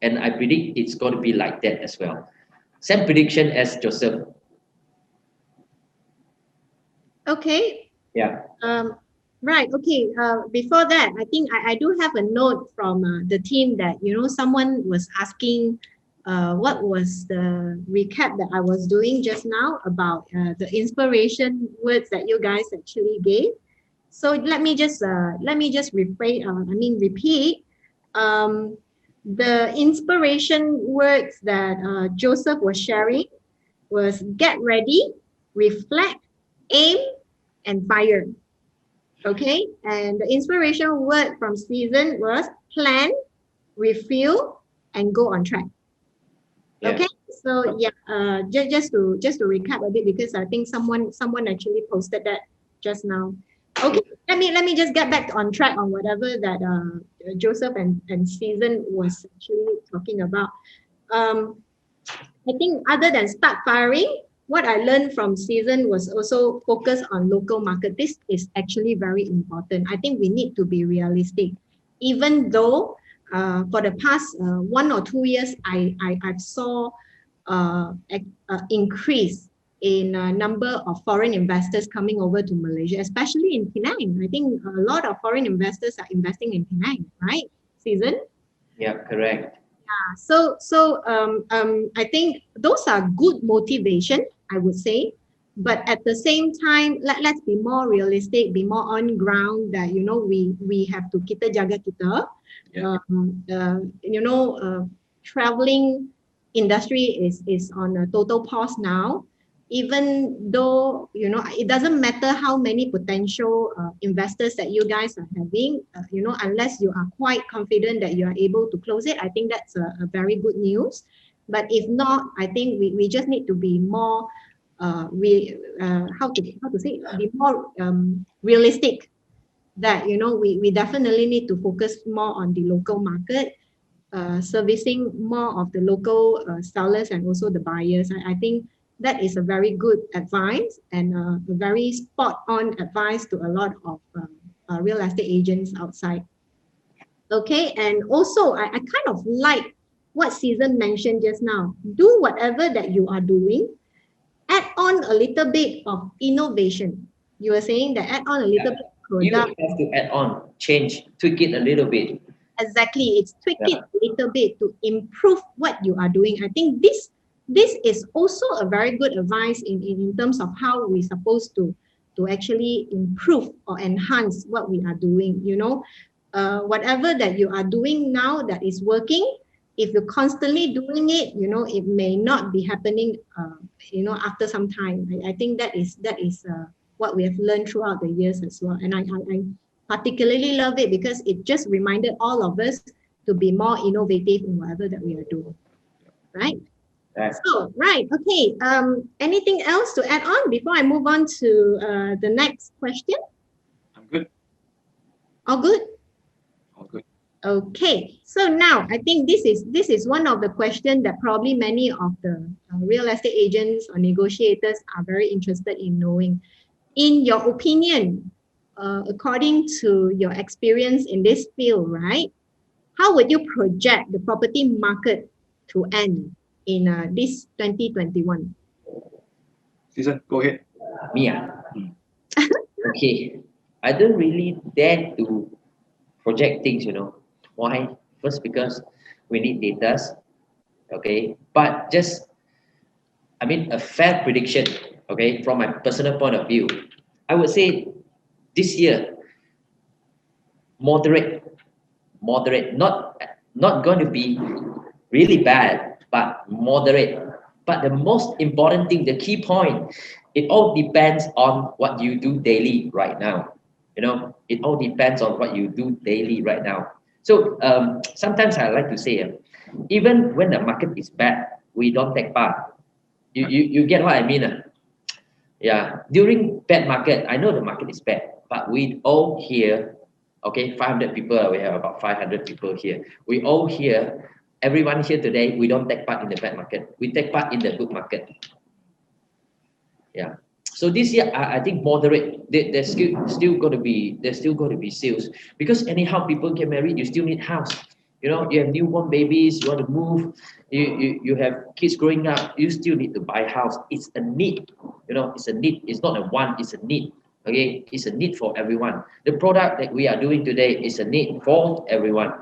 and I predict it's going to be like that as well. Same prediction as Joseph. Okay. Yeah. Right. Okay. Before that, I think I do have a note from the team that someone was asking what was the recap that I was doing just now about the inspiration words that you guys actually gave. So let me just repeat. The inspiration words that Joseph was sharing was get ready, reflect, aim, and fire. Okay, and the inspiration word from Season was plan, refuel, and go on track. Okay, so yeah, just to recap a bit, because I think someone actually posted that just now. Okay, let me just get back on track on whatever that Joseph and Season was actually talking about. I think other than start firing, what I learned from season was also focus on local market. This is actually very important. I think we need to be realistic. Even though for the past 1 or 2 years, I saw increase in number of foreign investors coming over to Malaysia, especially in Penang. I think a lot of foreign investors are investing in Penang, right? Season? Yeah, correct. I think those are good motivation, I would say. But at the same time, let's be more realistic, be more on ground that, we have to kita jaga kita. Yeah. Traveling industry is on a total pause now. Even though, it doesn't matter how many potential investors that you guys are having, unless you are quite confident that you are able to close it, I think that's a very good news. But if not, I think we just need to be more, be more realistic that, we definitely need to focus more on the local market, servicing more of the local sellers and also the buyers. I think that is a very good advice and a very spot-on advice to a lot of real estate agents outside. Okay, and also I kind of like what Season mentioned just now. Do whatever that you are doing, add on a little bit of innovation. You were saying that add on a little bit of product. You have to add on, change, tweak it a little bit. Exactly, it's tweak it a little bit to improve what you are doing. I think this is also a very good advice in terms of how we're supposed to actually improve or enhance what we are doing. Whatever that you are doing now that is working, if you're constantly doing it, it may not be happening, after some time. I think that is what we have learned throughout the years as well. And I particularly love it because it just reminded all of us to be more innovative in whatever that we are doing, right? So, right, okay. Anything else to add on before I move on to the next question? I'm good. All good? All good. Okay, so now I think this is one of the questions that probably many of the real estate agents or negotiators are very interested in knowing. In your opinion, according to your experience in this field, right? How would you project the property market to end in this 2021? Season, go ahead. Mia. Okay. I don't really dare to project things, Why? First, because we need data. Okay. But just, a fair prediction, okay, from my personal point of view, I would say this year, moderate, not going to be really bad, but moderate. But the most important thing, the key point, it all depends on what you do daily right now. It all depends on what you do daily right now. So sometimes I like to say, even when the market is bad, we don't take part. You get what I mean? Yeah. During bad market, I know the market is bad, but we all here, okay, 500 people, we have about 500 people here. We all here, everyone here today, we don't take part in the bad market. We take part in the good market. Yeah. So this year, I think moderate. There's still going to be sales because anyhow people get married, you still need house. You have newborn babies, you want to move, you have kids growing up, you still need to buy a house. It's a need. It's a need. It's not a want. It's a need. Okay, it's a need for everyone. The product that we are doing today is a need for everyone.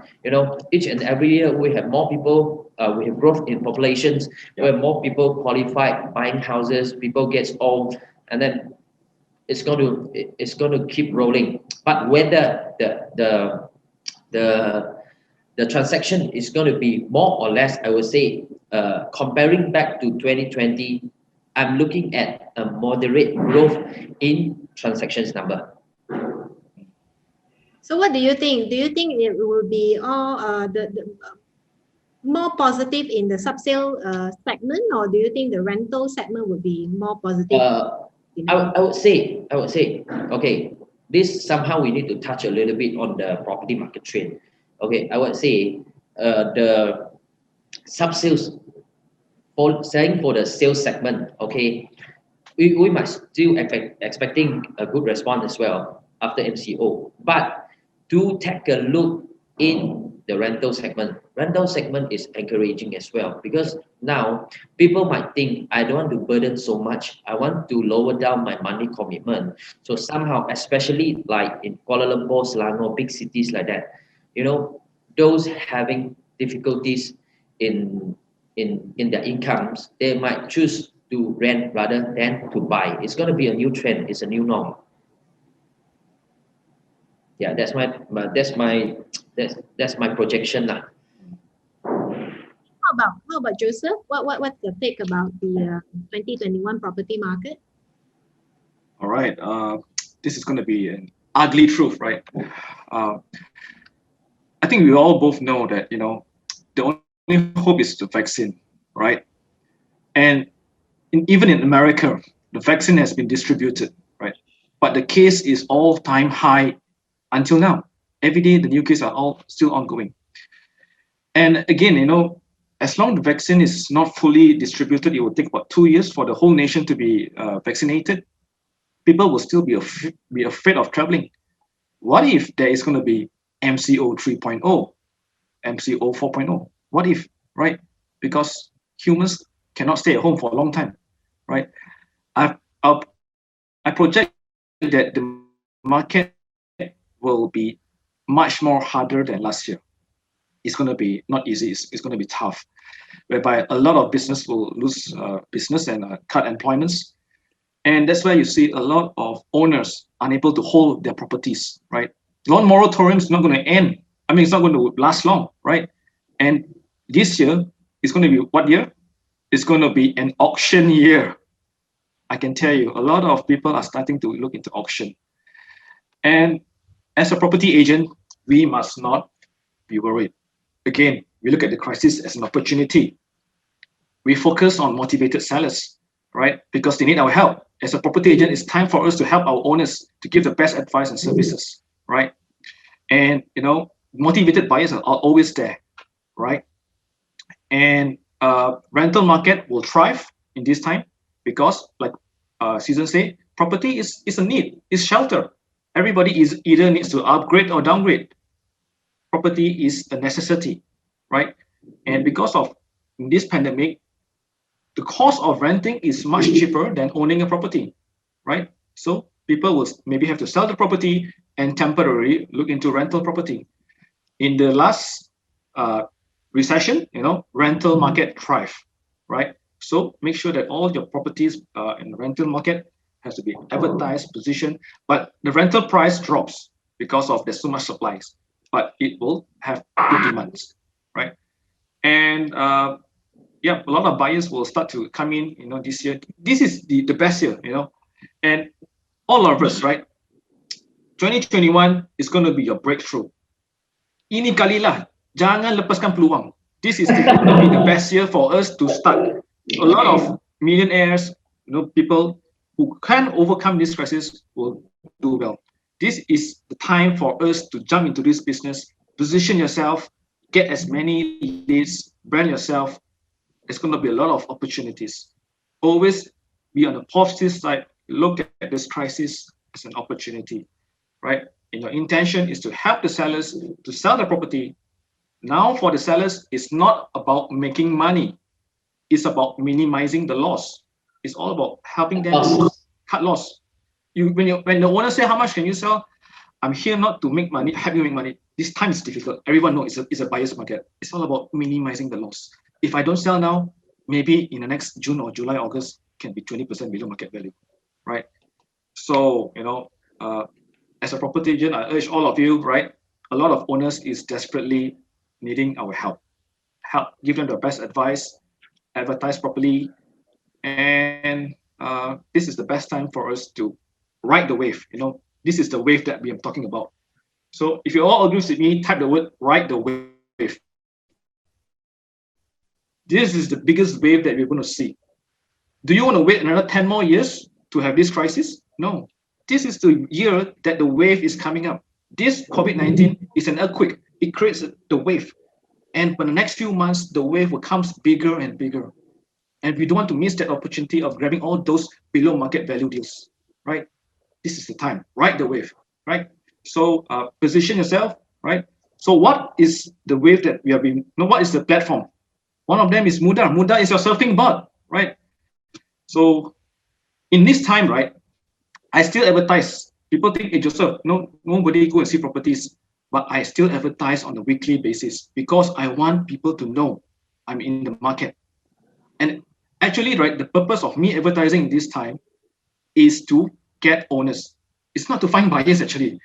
Each and every year we have more people. We have growth in populations. We have more people qualified buying houses. People get old, and then it's going to keep rolling. But whether the transaction is going to be more or less, I would say, comparing back to 2020, I'm looking at a moderate growth in transactions number. So what do you think? Do you think it will be all the more positive in the sub-sale segment, or do you think the rental segment would be more positive? I would say, okay, this somehow we need to touch a little bit on the property market trend. Okay, I would say the sub-sales selling for the sales segment, okay, we might still expecting a good response as well after MCO. But do take a look in the rental segment. Rental segment is encouraging as well, because now people might think, I don't want to burden so much. I want to lower down my money commitment. So somehow, especially like in Kuala Lumpur, Selangor, big cities like that, you know, those having difficulties in their incomes, they might choose to rent rather than to buy. It's going to be a new trend. It's a new norm. Yeah, that's my projection lah. How about Joseph? What's your take about the 2021 property market? All right. This is going to be an ugly truth, right? I think we all both know that, you know, the only hope is the vaccine, right? And even in America, the vaccine has been distributed, right? But the case is all-time high until now. Every day, the new cases are all still ongoing. And again, you know, as long as the vaccine is not fully distributed, it will take about 2 years for the whole nation to be vaccinated. People will still be afraid of traveling. What if there is going to be MCO 3.0, MCO 4.0? What if, right? Because humans cannot stay at home for a long time, right? I project that the market will be much more harder than last year. It's going to be not easy. It's going to be tough, whereby a lot of business will lose business and cut employments. And that's why you see a lot of owners unable to hold their properties, right? Loan moratorium is not going to end. I mean, it's not going to last long, right? And this year is going to be what year? It's going to be an auction year. I can tell you, a lot of people are starting to look into auction. And as a property agent, we must not be worried. Again, we look at the crisis as an opportunity. We focus on motivated sellers, right? Because they need our help. As a property agent, it's time for us to help our owners to give the best advice and services, right? And, you know, motivated buyers are always there, right? And rental market will thrive in this time because, like Susan said, property is a need, it's shelter. Everybody either needs to upgrade or downgrade. Property is a necessity, right? And because of this pandemic, the cost of renting is much cheaper than owning a property, right? So people will maybe have to sell the property and temporarily look into rental property. In the last recession, you know, rental market thrive, right? So make sure that all your properties in the rental market has to be advertised, positioned, but the rental price drops because of there's so much supplies, but it will have good demands, right? And yeah, a lot of buyers will start to come in, you know, this year. This is the best year, you know, and all of us, right? 2021 is going to be your breakthrough. Ini kalilah, jangan lepaskan peluang. This is going to be the best year for us to start. A lot of millionaires, you know, people who can overcome this crisis will do well. This is the time for us to jump into this business, position yourself, get as many leads, brand yourself. There's going to be a lot of opportunities. Always be on the positive side. Look at this crisis as an opportunity, right? And your intention is to help the sellers to sell the property. Now for the sellers, it's not about making money. It's about minimizing the loss. It's all about helping them cut loss. When the owner say, how much can you sell? I'm here not to make money, help you make money. This time is difficult. Everyone knows it's a buyer's market. It's all about minimizing the loss. If I don't sell now, maybe in the next June or July, August, can be 20% below market value, right? So, you know, as a property agent, I urge all of you, right? A lot of owners is desperately needing our help. Give them the best advice, advertise properly, and this is the best time for us to ride the wave. You know, this is the wave that we are talking about. So if you all agree with me, type the word ride the wave. This is the biggest wave that we're going to see. Do you want to wait another 10 more years to have this crisis? No. This is the year that the wave is coming up. This COVID-19 is an earthquake. It creates the wave. And for the next few months, the wave will come bigger and bigger. And we don't want to miss that opportunity of grabbing all those below market value deals, right? This is the time, ride the wave, right? So position yourself, right? So what is the wave that we have been, no, what is the platform? One of them is Mudah. Mudah is your surfing board, right? So in this time, right, I still advertise. People think, hey, Joseph, no, nobody go and see properties, but I still advertise on a weekly basis because I want people to know I'm in the market. And actually, right, the purpose of me advertising this time is to get owners. It's not to find buyers, actually.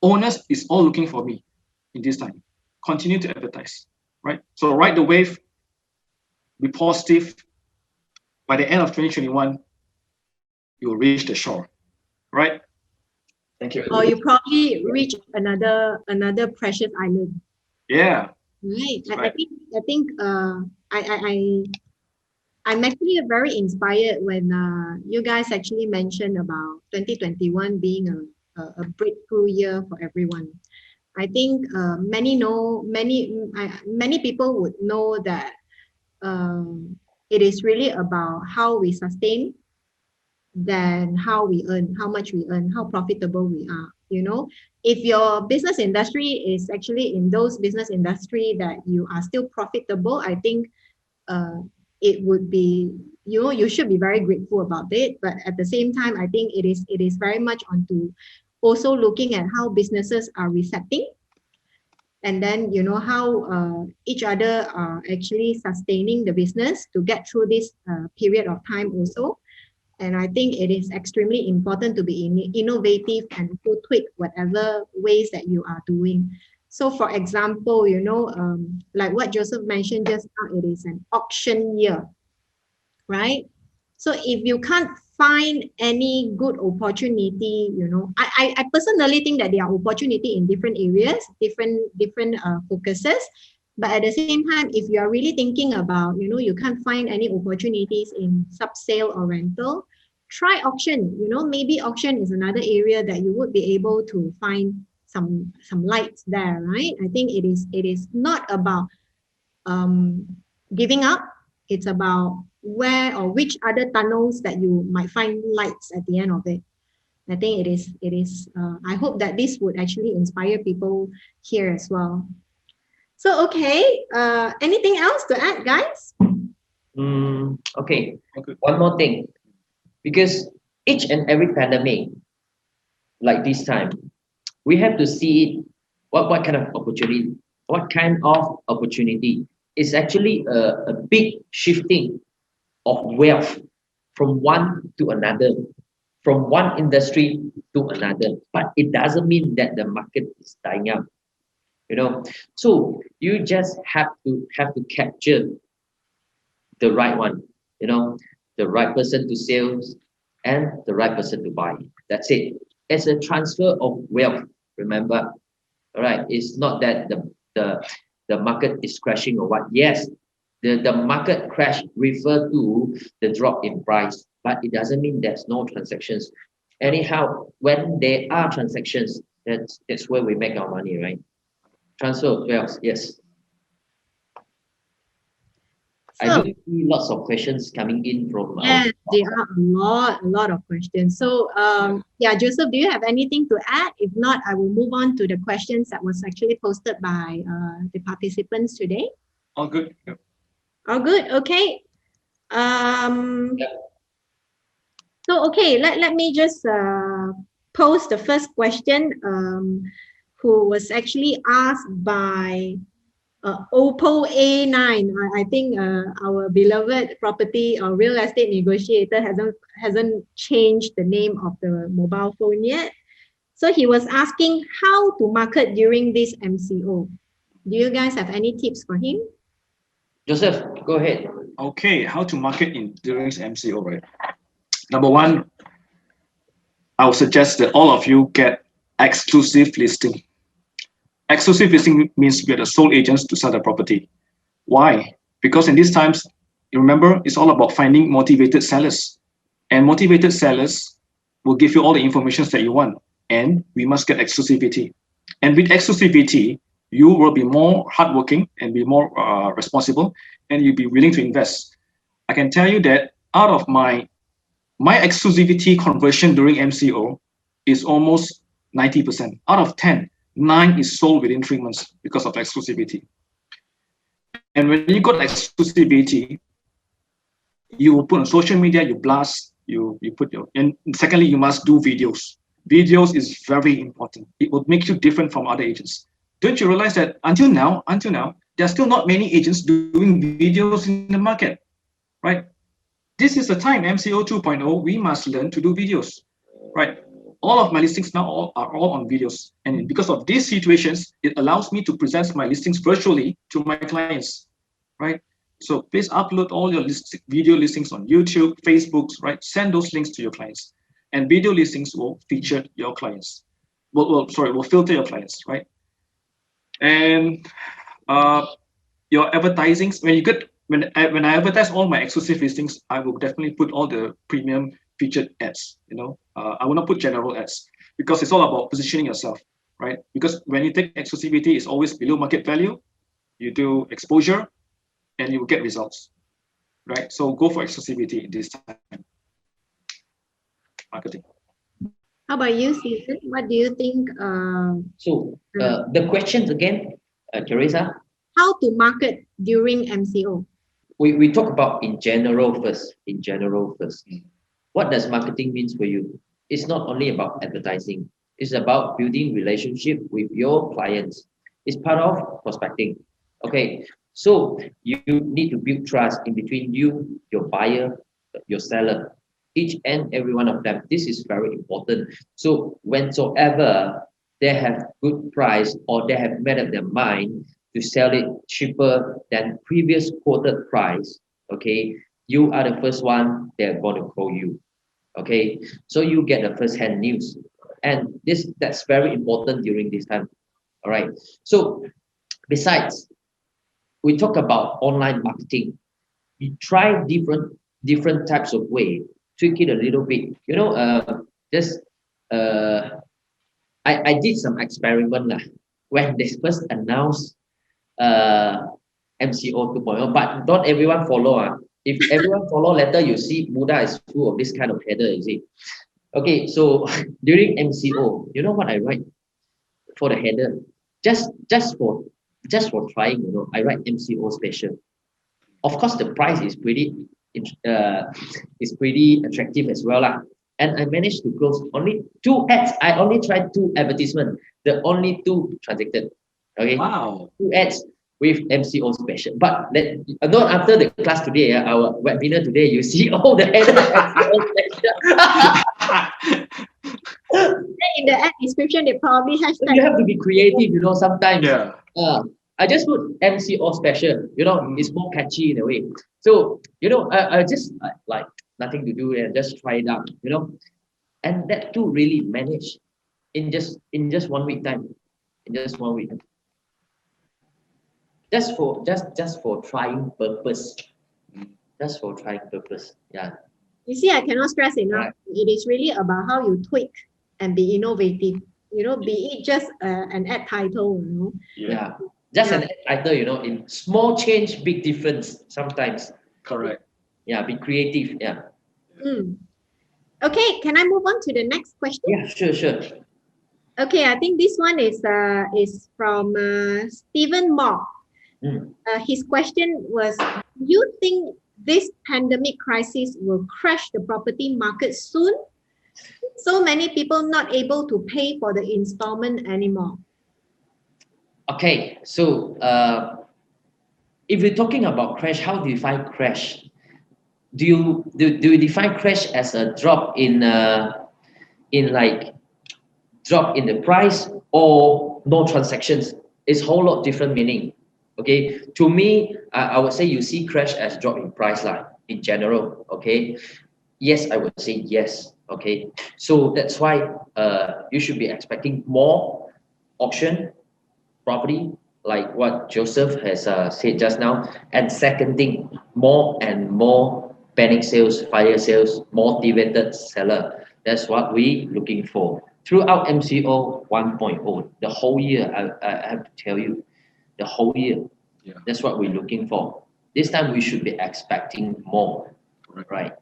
Owners is all looking for me in this time. Continue to advertise, right? So ride the wave, be positive. By the end of 2021, you will reach the shore, right? Thank you. Or you probably reach another precious island. Yeah. Right. Right. I think I'm actually very inspired when you guys actually mentioned about 2021 being a breakthrough year for everyone. I think many people would know that it is really about how we sustain than how we earn, how much we earn, how profitable we are. You know, if your business industry is actually in those business industry that you are still profitable, I think it would be, you know, you should be very grateful about it. But at the same time, I think it is very much onto also looking at how businesses are resetting, and then you know how each other are actually sustaining the business to get through this period of time also. And I think it is extremely important to be innovative and to tweak whatever ways that you are doing. So for example, you know, like what Joseph mentioned just now, it is an auction year, right? So if you can't find any good opportunity, you know, I personally think that there are opportunity in different areas, different focuses. But at the same time, if you are really thinking about, you know, you can't find any opportunities in sub-sale or rental, try auction. You know, maybe auction is another area that you would be able to find some lights there, right? I think it is not about giving up. It's about where or which other tunnels that you might find lights at the end of it. I think it is. I hope that this would actually inspire people here as well. So, okay, anything else to add, guys? Okay, one more thing. Because each and every pandemic, like this time, we have to see what kind of opportunity, is actually a big shifting of wealth from one to another, from one industry to another. But it doesn't mean that the market is dying out. You know, so you just have to capture the right one, you know, the right person to sales and the right person to buy. That's it. It's a transfer of wealth, remember. All right. It's not that the market is crashing or what. Yes, the market crash refer to the drop in price, but it doesn't mean there's no transactions. Anyhow, when there are transactions, that's where we make our money, right? Transfer of wealth, yes. I do see lots of questions coming in from yes, there are a lot of questions. So yeah, Joseph, do you have anything to add? If not, I will move on to the questions that was actually posted by the participants today. All good. Yep. All good. Okay. So okay, let me just pose the first question, who was actually asked by Oppo A9. I think our beloved property or real estate negotiator hasn't changed the name of the mobile phone yet. So he was asking how to market during this MCO. Do you guys have any tips for him? Joseph, go ahead. Okay, how to market during MCO, right? Number one, I would suggest that all of you get exclusive listing. Exclusive listing means you're the sole agents to sell the property. Why? Because in these times, you remember, it's all about finding motivated sellers. And motivated sellers will give you all the information that you want. And we must get exclusivity. And with exclusivity, you will be more hardworking and be more responsible, and you'll be willing to invest. I can tell you that out of my exclusivity conversion during MCO is almost 90%. Out of 10, 9 is sold within 3 months because of exclusivity. And when you got exclusivity, you will put on social media, you blast, you put your, and secondly, you must do videos. Videos is very important. It will make you different from other agents. Don't you realize that until now, there are still not many agents doing videos in the market, right? This is the time, MCO 2.0, we must learn to do videos, right? All of my listings now are all on videos. And because of these situations, it allows me to present my listings virtually to my clients, right? So please upload all your video listings on YouTube, Facebook, right? Send those links to your clients. And video listings will feature your clients. Will filter your clients, right? And your advertising, when I advertise all my exclusive listings, I will definitely put all the premium featured ads. I will not put general ads because it's all about positioning yourself, right? Because when you take exclusivity, it's always below market value. You do exposure, and you will get results, right? So go for exclusivity this time. Marketing. How about you, Stephen? What do you think? The questions again, Teresa? How to market during MCO? We talk about in general first. What does marketing means for you? It's not only about advertising. It's about building relationship with your clients. It's part of prospecting. Okay, so you need to build trust in between you, your buyer, your seller, each and every one of them. This is very important. So whensoever they have good price or they have made up their mind to sell it cheaper than previous quoted price, okay, you are the first one they're going to call you. Okay, so you get the first-hand news, and that's very important during this time. All right, so besides, we talk about online marketing. You try different types of way, tweak it a little bit. I did some experiment lah when they first announced MCO 2.0, but not everyone follow. If everyone follow, later you see Mudah is full of this kind of header, you see. Okay, so during MCO, you know what I write for the header? Just for trying, I write MCO special. Of course, the price is pretty attractive as well lah. And I managed to close only 2 ads. I only tried 2 advertisements. The only 2 transacted. Okay. Wow. 2 ads with MCO special. But not after the class today, our webinar today, you see all the ads. In the ad description, they probably hashtag. You have to be creative, sometimes. Yeah. I just put MCO special, it's more catchy in a way. So, I just like nothing to do and just try it out, and that too really managed in just 1 week time, just for trying purpose, yeah. You see, I cannot stress enough. Right. It is really about how you tweak and be innovative. Be it just an ad title. Yeah. Just an ad title. In small change, big difference. Sometimes. Correct. Yeah. Be creative. Yeah. Okay. Can I move on to the next question? Yeah. Sure. Okay. I think this one is from Stephen Moore. His question was: do you think this pandemic crisis will crash the property market soon? So many people not able to pay for the installment anymore. Okay, so if we're talking about crash, how do you define crash? Do you define crash as a drop in drop in the price or no transactions? It's a whole lot different meaning. Okay, to me, I would say you see crash as drop in price in general. Okay, yes, I would say yes. Okay, so that's why you should be expecting more auction property, like what Joseph has said just now. And second thing, more and more panic sales, fire sales, motivated seller. That's what we looking for throughout MCO 1.0. The whole year, I have to tell you, the whole year. Yeah. That's what we're looking for. This time we should be expecting more, right?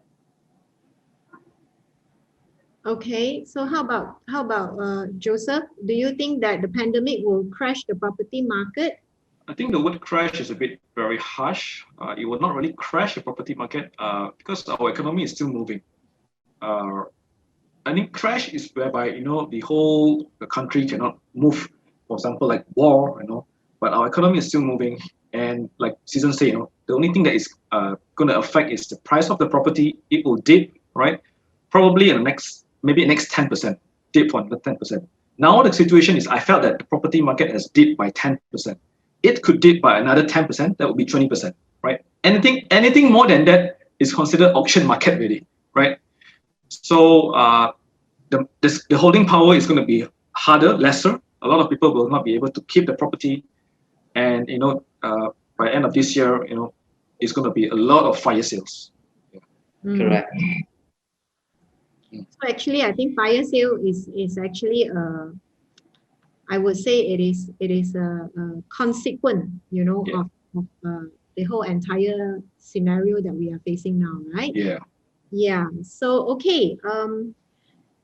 Okay, so how about Joseph? Do you think that the pandemic will crash the property market? I think the word crash is a bit very harsh. It will not really crash the property market because our economy is still moving. I think crash is whereby the country cannot move. For example, like war, but our economy is still moving. And like Season say, the only thing that is going to affect is the price of the property. It will dip, right? Probably in the next 10%, dip on the 10%. Now the situation is, I felt that the property market has dipped by 10%. It could dip by another 10%. That would be 20%, right? Anything more than that is considered auction market really, right? So the holding power is going to be harder, lesser. A lot of people will not be able to keep the property, and by the end of this year, it's going to be a lot of fire sales. Correct. So actually, I think fire sale is actually I would say it is a consequence, of the whole entire scenario that we are facing now, right? Yeah. Yeah. So okay.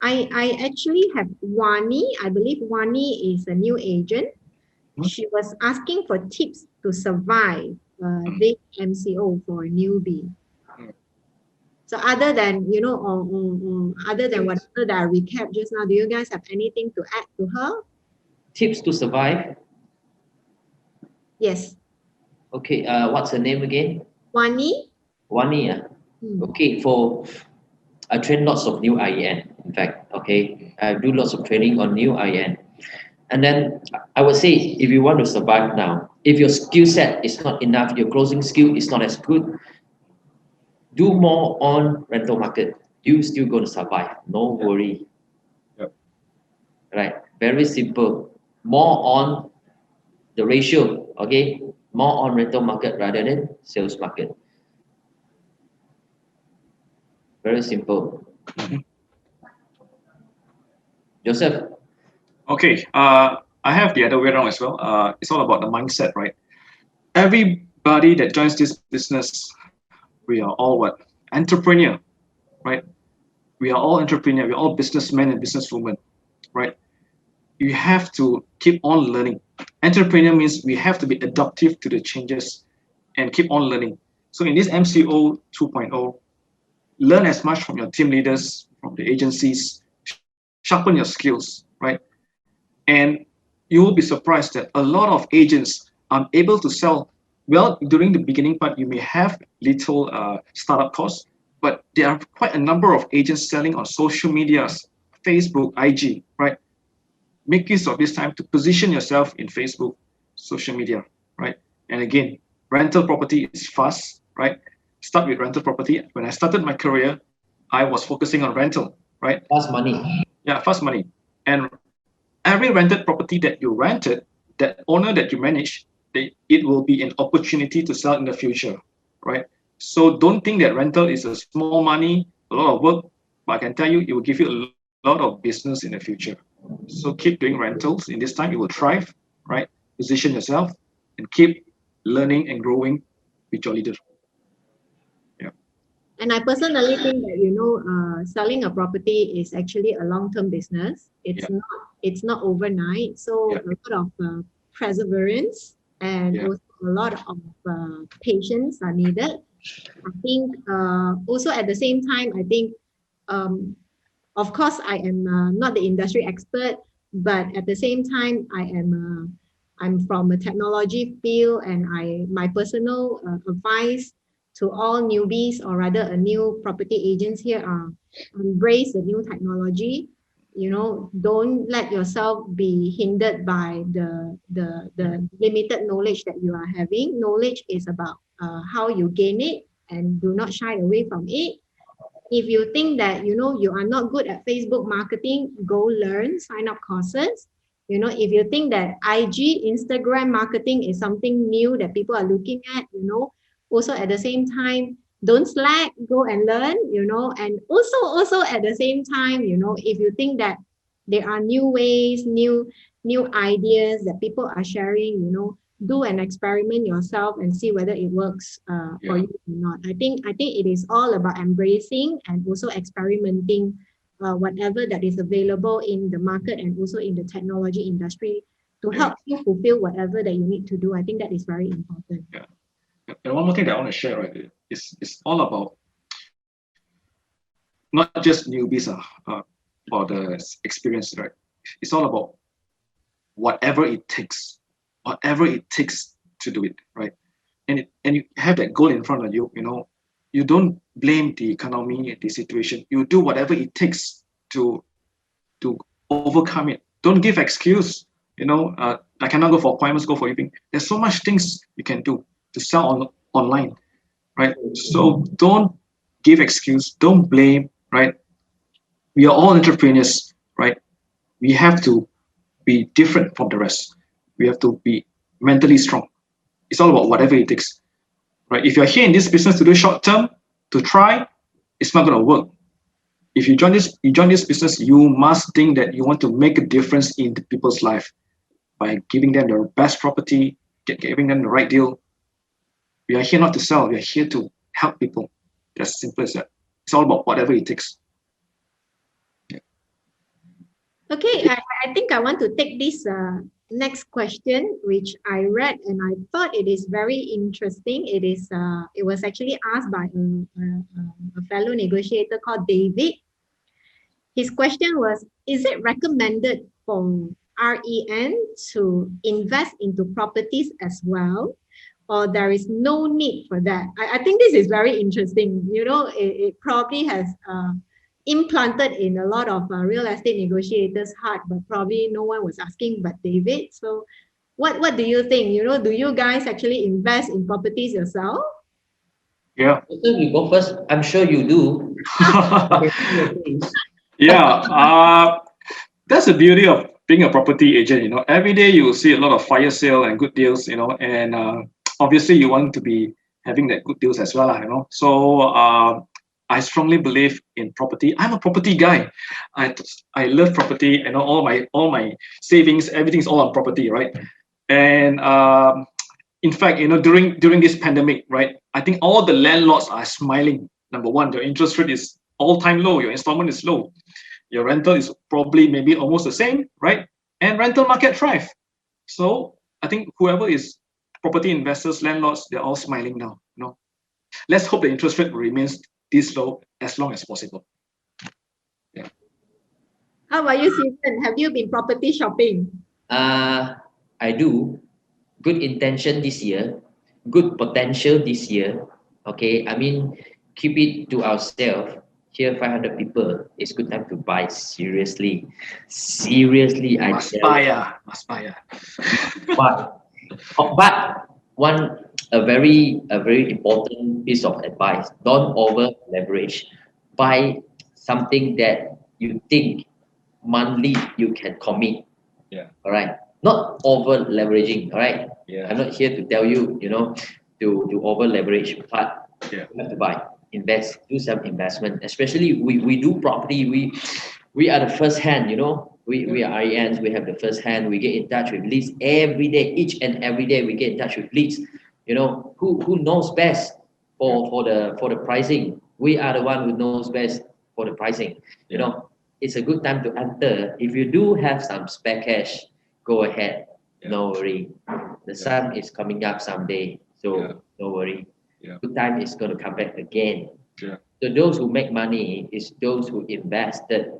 I actually have Wani. I believe Wani is a new agent. She was asking for tips to survive this MCO for a newbie. So other than other than whatever that I recapped just now, do you guys have anything to add to her? Tips to survive. Yes. Okay. What's her name again? Wani. Wani. Okay. I train lots of new IEN. In fact, okay, I do lots of training on new IEN. And then I would say, if you want to survive now, if your skill set is not enough, your closing skill is not as good, do more on rental market. You still going to survive. No worry. Yep. Right. Very simple. More on the ratio. Okay. More on rental market rather than sales market. Very simple. Joseph. Okay. I have the other way around as well. It's all about the mindset, right? Everybody that joins this business, we are all what? Entrepreneur, right? We are all entrepreneur. We're all businessmen and businesswomen, right? You have to keep on learning. Entrepreneur means we have to be adaptive to the changes and keep on learning. So in this MCO 2.0, learn as much from your team leaders, from the agencies, sharpen your skills, right? And you will be surprised that a lot of agents are able to sell. Well, during the beginning part, you may have little startup costs, but there are quite a number of agents selling on social medias, Facebook, IG, right? Make use of this time to position yourself in Facebook, social media, right? And again, rental property is fast, right? Start with rental property. When I started my career, I was focusing on rental, right? Fast money. Yeah, fast money. And every rented property that you rented, that owner that you manage, it will be an opportunity to sell in the future, right? So don't think that rental is a small money, a lot of work, but I can tell you, it will give you a lot of business in the future. So keep doing rentals. In this time, you will thrive, right? Position yourself and keep learning and growing with your leader. Yeah. And I personally think that selling a property is actually a long-term business. It's not overnight. So a lot of perseverance and also a lot of patience are needed. I think also at the same time, I think of course I am not the industry expert, but at the same time I'm from a technology field, and my personal advice to all newbies, or rather a new property agents here, are embrace the new technology. Don't let yourself be hindered by the limited knowledge that you are having. Knowledge is about how you gain it, and do not shy away from it. If you think that you are not good at Facebook marketing, go learn, sign up courses. If you think that IG, Instagram marketing is something new that people are looking at, also at the same time, don't slack, go and learn, and also at the same time, if you think that there are new ways, new ideas that people are sharing, do an experiment yourself and see whether it works for you or not. I think it is all about embracing and also experimenting whatever that is available in the market and also in the technology industry to help you fulfill whatever that you need to do. I think that is very important. Yeah. And one more thing that I want to share, right, is it's all about not just newbies or the experience, right? It's all about whatever it takes to do it, right? And you have that goal in front of you, you don't blame the economy, the situation. You do whatever it takes to overcome it. Don't give excuse, I cannot go for appointments, go for anything. There's so much things you can do to sell online, right? So don't give excuse, don't blame, right? We are all entrepreneurs, right? We have to be different from the rest. We have to be mentally strong. It's all about whatever it takes, right? If you're here in this business to do short term, to try, it's not going to work. If you join this business, you must think that you want to make a difference in the people's life by giving them the best property, giving them the right deal. We are here not to sell. We are here to help people. As simple as that. It's all about whatever it takes. Okay, I think I want to take this next question, which I read and I thought it is very interesting. It was actually asked by a fellow negotiator called David. His question was, is it recommended for REN to invest into properties as well, or there is no need for that? I think this is very interesting. It probably has implanted in a lot of real estate negotiators' heart, but probably no one was asking but David. So what do you think? Do you guys actually invest in properties yourself? Yeah. So you go first. I'm sure you do. Yeah. That's the beauty of being a property agent. Every day you will see a lot of fire sale and good deals, and obviously you want to be having that good deals as well, So I strongly believe in property. I'm a property guy. I love property, all my savings, everything's all on property, right? And in fact, during this pandemic, right, I think all the landlords are smiling. Number one, your interest rate is all-time low, your installment is low, your rental is probably maybe almost the same, right? And rental market thrive. So I think whoever is property investors, landlords, they're all smiling now. Let's hope the interest rate remains this low as long as possible. Yeah. How about you, Susan? Have you been property shopping? I do. Good intention this year, good potential this year. Okay, I mean, keep it to ourselves. Here, 500 people. It's good time to buy. Seriously, Must buy. But a very important piece of advice: don't over leverage. Buy something that you think monthly you can commit. Yeah. All right. Not over leveraging. All right. Yeah. I'm not here to tell you, to over leverage, but Yeah. you have to buy, invest, do some investment. Especially we do property. We are the first hand. We are RENs. We have the first hand. We get in touch with leads every day. Each and every day we get in touch with leads. Who knows best for the pricing? We are the one who knows best for the pricing. It's a good time to enter. If you do have some spare cash, go ahead. No worry. The sun is coming up someday, so no worry. Good time is going to come back again. So those who make money is those who invested.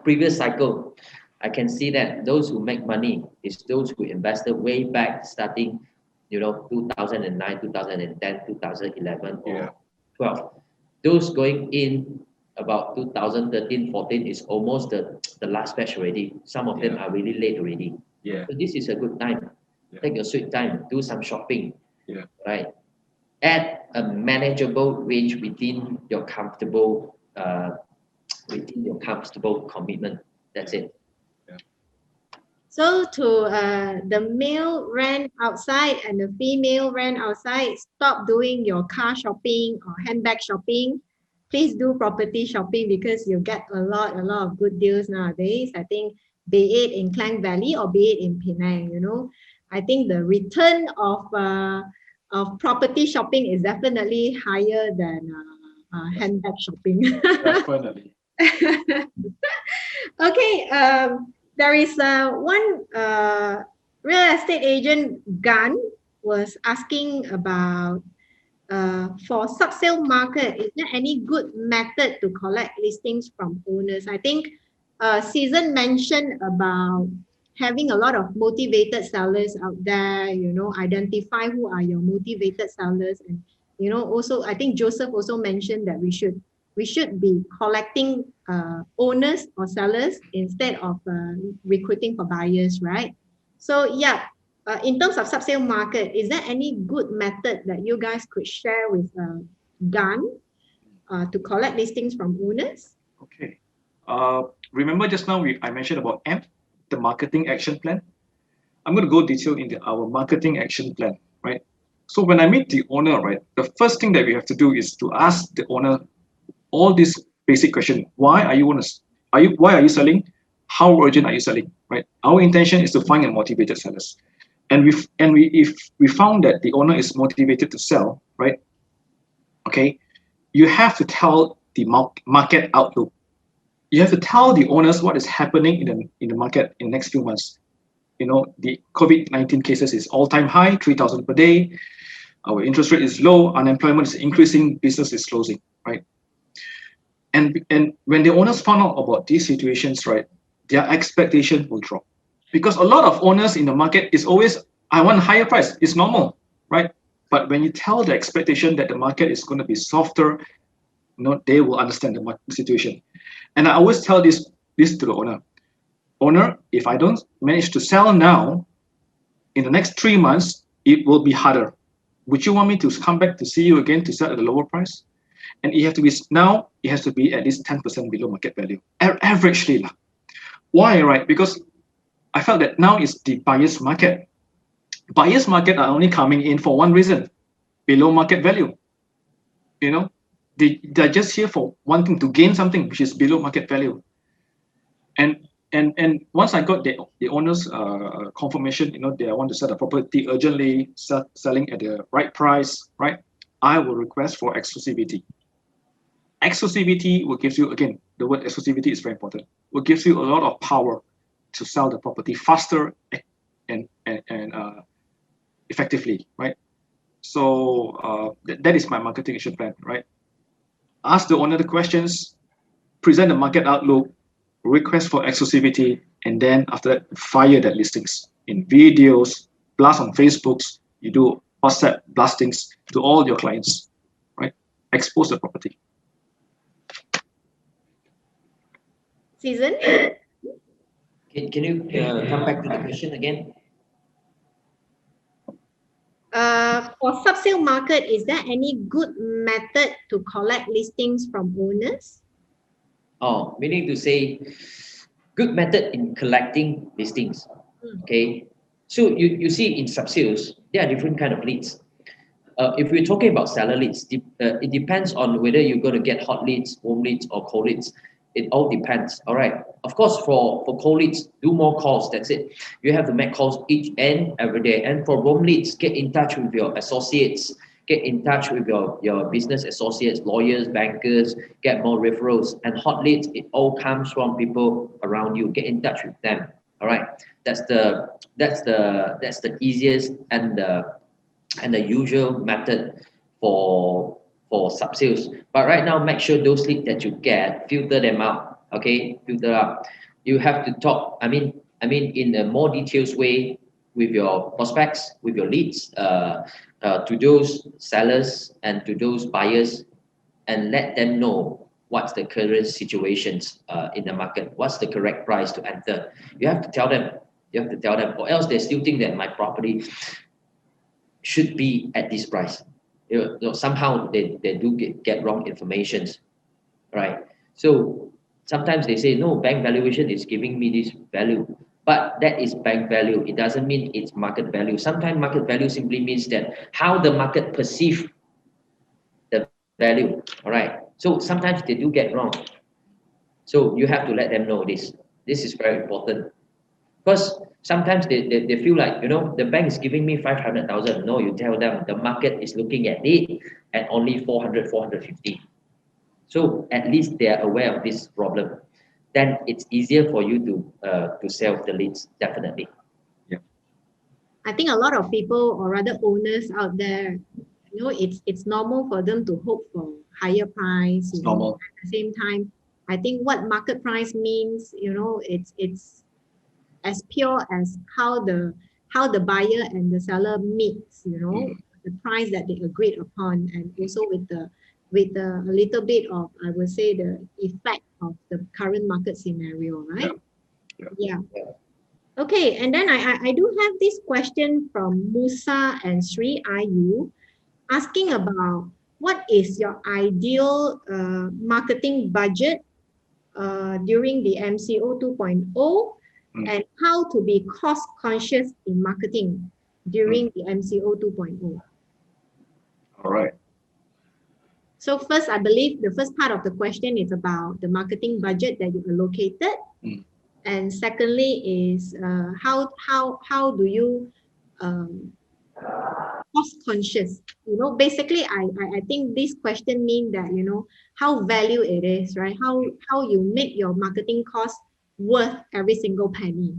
Previous cycle, I can see that those who make money is those who invested way back, starting 2009, 2010, 2011, or 12. Those going in about 2013, 14 is almost the last batch already. Some of them are really late already. So this is a good time. Take your sweet time, do some shopping. Right? At a manageable range within your comfortable commitment. That's it. So to the male rent outside and the female rent outside, stop doing your car shopping or handbag shopping. Please do property shopping because you get a lot of good deals nowadays. I think be it in Klang Valley or be it in Penang, I think the return of property shopping is definitely higher than handbag shopping. Definitely. Okay, there is one real estate agent, Gun, was asking about for sub-sale market, is there any good method to collect listings from owners? I think Season mentioned about having a lot of motivated sellers out there, identify who are your motivated sellers. And, also, I think Joseph also mentioned that we should be collecting owners or sellers instead of recruiting for buyers, right? So, yeah, in terms of sub-sale market, is there any good method that you guys could share with Gun to collect listings from owners? Okay. Remember just now I mentioned about AMP, the marketing action plan. I'm going to go detail into our marketing action plan, right? So when I meet the owner, right, the first thing that we have to do is to ask the owner all these basic questions. Why are you selling? How urgent are you selling? Right? Our intention is to find a motivated sellers. And if we found that the owner is motivated to sell, right? Okay, you have to tell the market outlook. You have to tell the owners what is happening in the market in the next few months. The COVID-19 cases is all-time high, 3,000 per day. Our interest rate is low, unemployment is increasing, business is closing, right? And when the owners found out about these situations, right, their expectation will drop. Because a lot of owners in the market is always, I want a higher price. It's normal, right? But when you tell the expectation that the market is going to be softer, they will understand the situation. And I always tell this to the owner. Owner, if I don't manage to sell now, in the next 3 months, it will be harder. Would you want me to come back to see you again to sell at a lower price? And it has to be at least 10% below market value, averagely. Why, right? Because I felt that now is the buyer's market. Buyer's market are only coming in for one reason, below market value. They're just here for wanting to gain something which is below market value. And once I got the owner's confirmation, they want to sell the property urgently, selling at the right price, right? I will request for exclusivity. Exclusivity will give you, again, the word exclusivity is very important, will give you a lot of power to sell the property faster and effectively, right? So that is my marketing action plan, right? Ask the owner the questions, present the market outlook, request for exclusivity, and then after that, fire that listings in videos, blast on Facebooks, you do WhatsApp blastings to all your clients, right? Expose the property. Season? Can you come back to the question again? For sub-sale market, is there any good method to collect listings from owners? Oh, meaning to say, good method in collecting listings. Okay, so you see in sub-sales, there are different kind of leads. If we're talking about seller leads, it depends on whether you're going to get hot leads, warm leads, or cold leads. It all depends. All right. Of course, for cold leads, do more calls. That's it. You have to make calls each and every day. And for warm leads, get in touch with your associates. Get in touch with your business associates, lawyers, bankers. Get more referrals. And hot leads, it all comes from people around you. Get in touch with them. All right. That's the easiest and the usual method for sub-sales. But right now, make sure those leads that you get, filter them out. Okay, filter out. You have to talk. I mean, in a more detailed way with your prospects, with your leads, to those sellers and to those buyers, and let them know what's the current situations in the market. What's the correct price to enter? You have to tell them. Or else they still think that my property should be at this price. Somehow they do get wrong informations, right? So sometimes they say, no, bank valuation is giving me this value, but that is bank value. It doesn't mean it's market value. Sometimes market value simply means that how the market perceive the value, all right? So sometimes they do get wrong. So you have to let them know this. This is very important. Because sometimes they feel like, you know, the bank is giving me 500,000. No, you tell them the market is looking at it at only 400, 450. So at least they are aware of this problem. Then it's easier for you to sell the leads, definitely. I think a lot of people, or rather owners out there, you know, it's normal for them to hope for higher price. You know, normal. at the same time, I think what market price means, you know, it's as pure as how the buyer and the seller meets, you know, the price that they agreed upon, and also with a little bit of, I would say, the effect of the current market scenario, right? Yeah. Okay, and then I do have this question from Musa and Sri Ayu asking about what is your ideal marketing budget during the MCO 2.0 and how to be cost conscious in marketing during the MCO 2.0. All right. So first, I believe the first part of the question is about the marketing budget that you allocated. And secondly is how do you cost conscious? You know, basically, I think this question means that, you know, how value it is, right? How you make your marketing cost worth every single penny.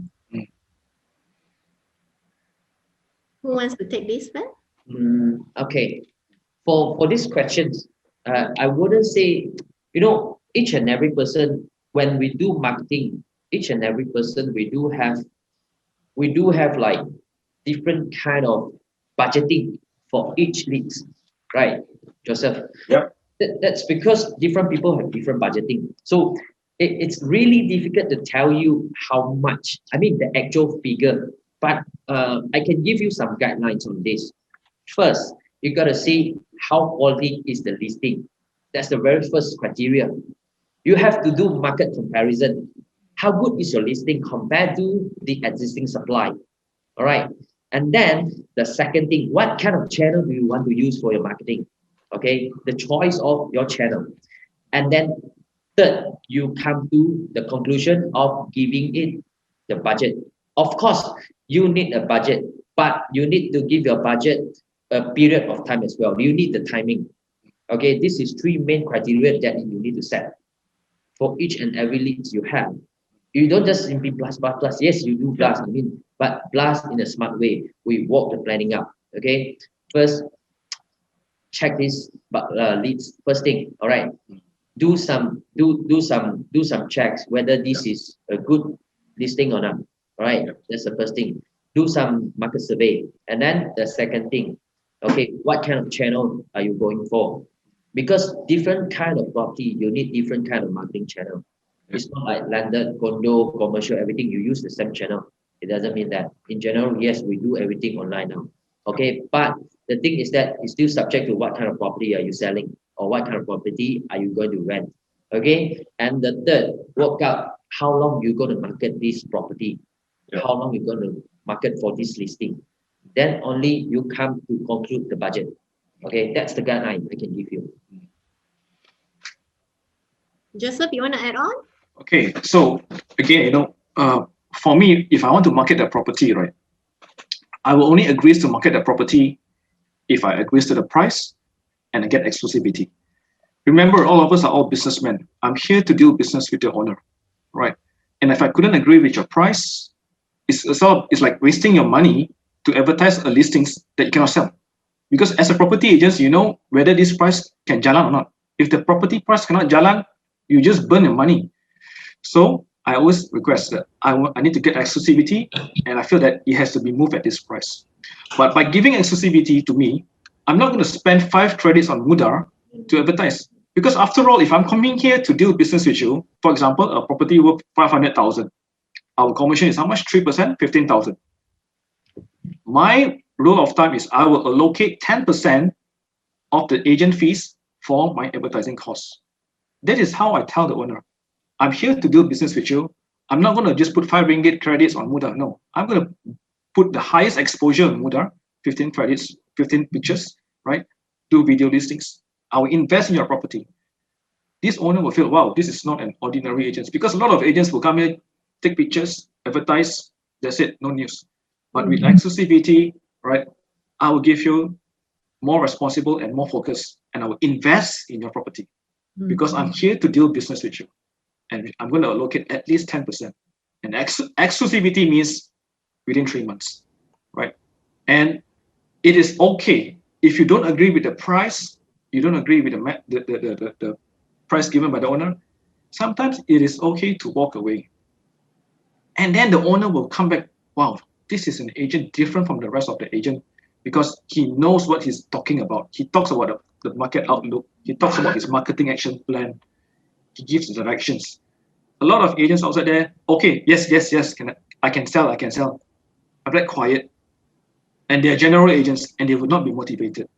Who wants to take this first? Okay. For these questions, I wouldn't say, you know, each and every person, when we do marketing, each and every person, we do have like different kind of budgeting for each leads, right, Joseph? Yep. That's because different people have different budgeting. So it's really difficult to tell you how much, I mean, the actual figure, but I can give you some guidelines on this. First, you got to see how quality is the listing. That's the very first criteria. You have to do market comparison. How good is your listing compared to the existing supply? All right. And then the second thing, what kind of channel do you want to use for your marketing? Okay, the choice of your channel. And then third, you come to the conclusion of giving it the budget. Of course, you need a budget, but you need to give your budget a period of time as well. You need the timing. Okay, this is three main criteria that you need to set for each and every lead you have. You don't just simply blast. Yes, you do blast, I mean, but blast in a smart way. We walk the planning up. Okay, first, check this leads. First thing, all right. Do some checks whether this is a good listing or not. All right, that's the first thing. Do some market survey, and then the second thing, okay, what kind of channel are you going for? Because different kind of property, you need different kind of marketing channel. It's not like landed, condo, commercial, everything you use the same channel. It doesn't mean that. In general, yes, we do everything online now. Okay, but the thing is that it's still subject to what kind of property are you selling or what kind of property are you going to rent. Okay, and the third, work out how long you're going to market this property, how long you're going to market for this listing. Then only you come to conclude the budget. Okay, that's the guideline I can give you. Joseph, you want to add on? Okay, so again, you know, for me, if I want to market a property, right, I will only agree to market the property if I agree to the price and I get exclusivity. Remember, all of us are all businessmen. I'm here to do business with the owner, right? And if I couldn't agree with your price, it's like wasting your money to advertise a listings that you cannot sell. Because as a property agent, you know whether this price can jalan or not. If the property price cannot jalan, you just burn your money. So I always request that I need to get exclusivity, and I feel that it has to be moved at this price. But by giving exclusivity to me, I'm not going to spend 5 credits on Mudah to advertise. Because after all, if I'm coming here to do business with you, for example, a property worth 500,000, our commission is how much? 3%, 15,000. My rule of thumb is I will allocate 10% of the agent fees for my advertising costs. That is how I tell the owner, I'm here to do business with you. I'm not going to just put 5 ringgit credits on Mudah. No, I'm going to put the highest exposure on Mudah, 15 credits, 15 pictures, right? Do video listings. I will invest in your property. This owner will feel, wow, this is not an ordinary agent. Because a lot of agents will come here, take pictures, advertise, That's it, no news. But with exclusivity, right, I will give you more responsible and more focused, and I will invest in your property because I'm here to deal business with you. And I'm going to allocate at least 10%. And exclusivity means within 3 months, right? And it is okay if you don't agree with the price, you don't agree with the price given by the owner. Sometimes it is okay to walk away. And then the owner will come back, wow, this is an agent different from the rest of the agent because he knows what he's talking about. He talks about the market outlook. He talks about his marketing action plan. He gives the directions. A lot of agents outside there, okay, yes, I can sell. I'm like quiet. And they're general agents and they will not be motivated.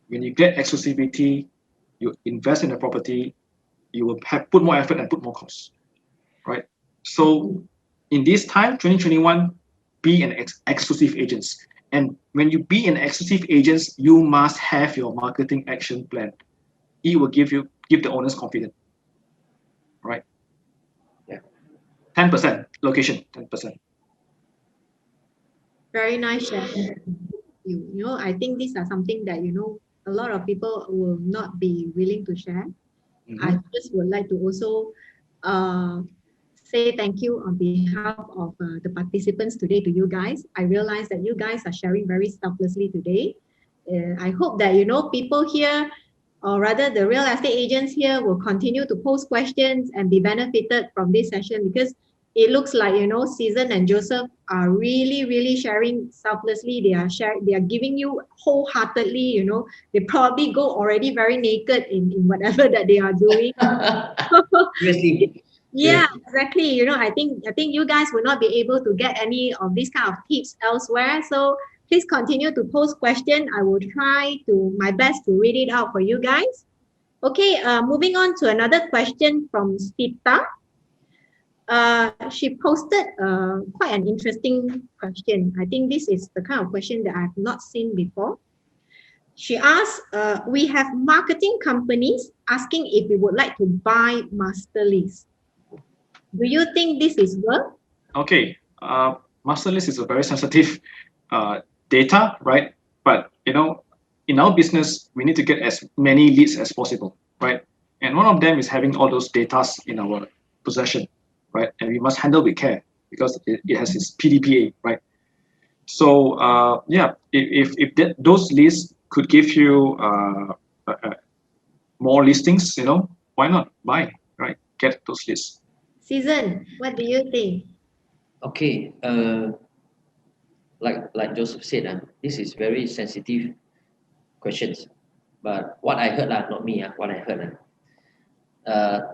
When you get exclusivity, you invest in the property, you will put more effort and put more costs, right? So in this time, 2021, be an exclusive agent. And when you be an exclusive agent, you must have your marketing action plan. It will give the owners confidence, right? Yeah. 10% location, 10%. Very nice sharing. You know, I think these are something that, you know, a lot of people will not be willing to share. I just would like to also say thank you on behalf of the participants today to you guys. I realize that you guys are sharing very selflessly today. I hope that, you know, people here, or rather the real estate agents here, will continue to post questions and be benefited from this session, because it looks like, you know, Susan and Joseph are really sharing selflessly. They are giving you wholeheartedly, you know. They probably go already very naked in whatever that they are doing. Seriously. Yeah, exactly. You know, I think you guys will not be able to get any of these kind of tips elsewhere. So please continue to post questions. I will try my best to read it out for you guys. Okay, moving on to another question from Sita. She posted quite an interesting question. I think this is the kind of question that I've not seen before. She asked, we have marketing companies asking if we would like to buy master list. Do you think this is worth? Okay, master list is a very sensitive data, right? But, you know, in our business, we need to get as many leads as possible, right? And one of them is having all those data in our possession, right? And we must handle with care because it has its PDPA, right? So yeah, if those lists could give you more listings, you know, why not buy, right? Get those lists. Susan, what do you think? Okay, like Joseph said, this is very sensitive questions. But what I heard, not me, what I heard,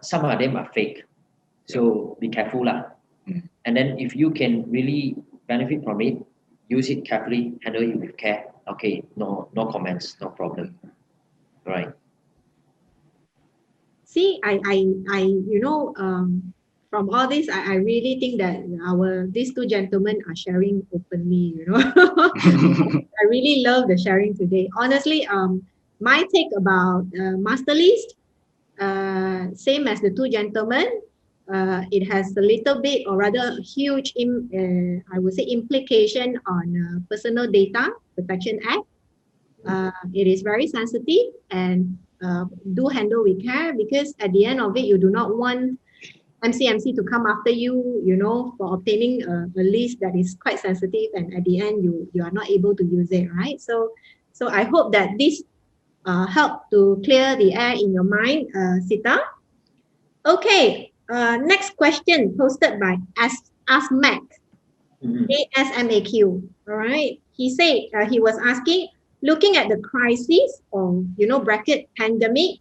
some of them are fake. So be careful. And then if you can really benefit from it, use it carefully, handle it with care. Okay, no comments, no problem. Right. See, I you know, from all this, I really think that these two gentlemen are sharing openly, you know. I really love the sharing today. Honestly, my take about master list, same as the two gentlemen. It has a little bit, or rather huge, I would say, implication on Personal Data Protection Act. It is very sensitive, and do handle with care, because at the end of it, you do not want MCMC to come after you, you know, for obtaining a list that is quite sensitive, and at the end you are not able to use it, right? So I hope that this help to clear the air in your mind, Sita. Okay, next question posted by Asmac, ASMAQ. All right, he said he was asking, looking at the crisis, or you know, bracket pandemic,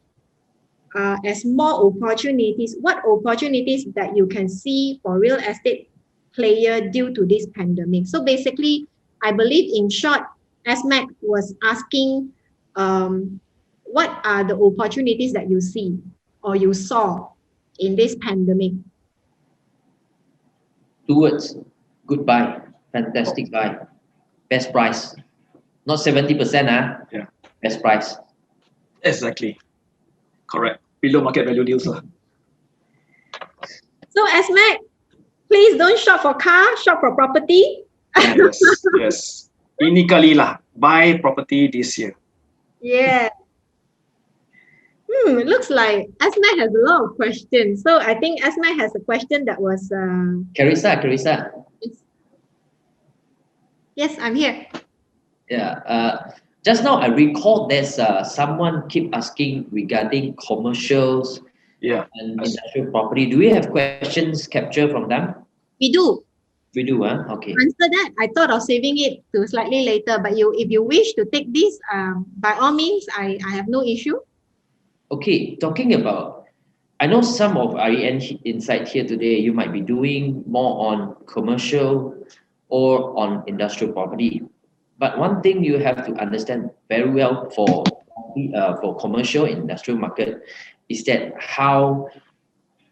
as more opportunities, what opportunities that you can see for real estate player due to this pandemic? So basically, I believe in short, Asmac was asking, what are the opportunities that you see or you saw in this pandemic? 2 words: good buy, fantastic buy, best price. Not 70%, Yeah. Best price. Exactly. Correct. Below market value deals. So Asmac, Please don't shop for car, shop for property. Yes, yes. Ini kali lah, buy property this year. Yeah. It looks like Asma has a lot of questions. So I think Asma has a question that was... Carissa. Yes, I'm here. Yeah. Just now I recall there's someone keep asking regarding commercials and industrial property. Do we have questions captured from them? We do. We do, huh? Okay. Answer that. I thought of saving it to slightly later, but if you wish to take this, by all means, I have no issue. Okay, talking about, I know some of IEN inside here today, you might be doing more on commercial or on industrial property. But one thing you have to understand very well for commercial industrial market is that how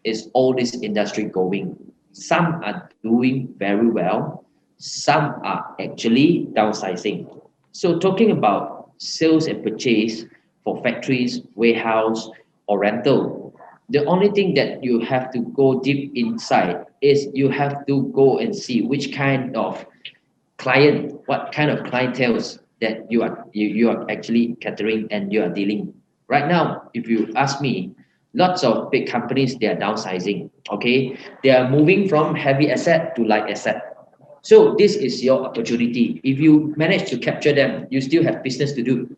is all this industry going? Some are doing very well. Some are actually downsizing. So talking about sales and purchase for factories, warehouse, or rental, the only thing that you have to go deep inside is you have to go and see which kind of client, what kind of clienteles that you are actually catering and you are dealing. Right now, if you ask me, lots of big companies, they are downsizing. Okay, they are moving from heavy asset to light asset. So this is your opportunity. If you manage to capture them, you still have business to do.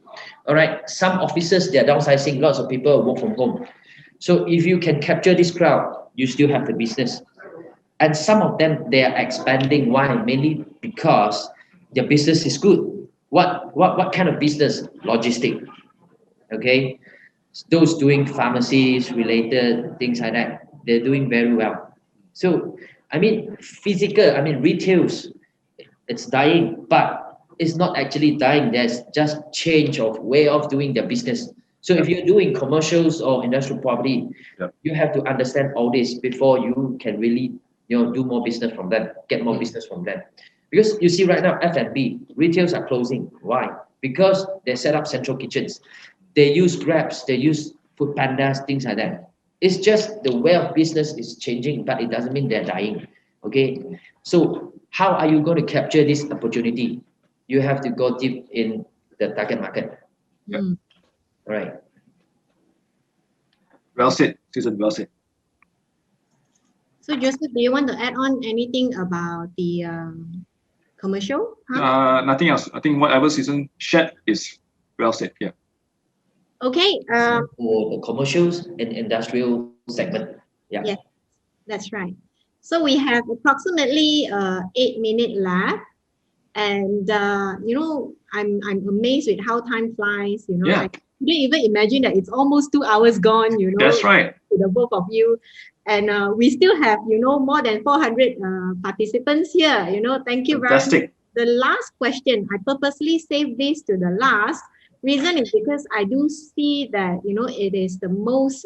All right. Some offices, they are downsizing. Lots of people work from home. So if you can capture this crowd, you still have the business. And some of them, they are expanding. Why? Mainly because their business is good. What kind of business? Logistic. Okay. Those doing pharmacies related things like that, they're doing very well. So I mean, retails, it's dying, but it's not actually dying. There's just change of way of doing their business. So if you're doing commercials or industrial property, you have to understand all this before you can really, do more business from them, get more business from them. Because you see right now, F&B, retails are closing. Why? Because they set up central kitchens. They use Grabs, they use Food Pandas, things like that. It's just the way of business is changing, but it doesn't mean they're dying. Okay. So how are you going to capture this opportunity? You have to go deep in the target market. All right. Well said, Susan. Well said. So Joseph, do you want to add on anything about the commercial? Nothing else. I think whatever Susan shared is well said. Yeah. Okay. For the commercials and industrial segment. Yeah. Yes, that's right. So we have approximately 8 minutes left, and I'm amazed with how time flies. I couldn't even imagine that it's almost 2 hours gone. That's right. To the both of you, and we still have more than 400 participants here. Thank you very much. The last question, I purposely saved this to the last. Reason is because I do see that it is the most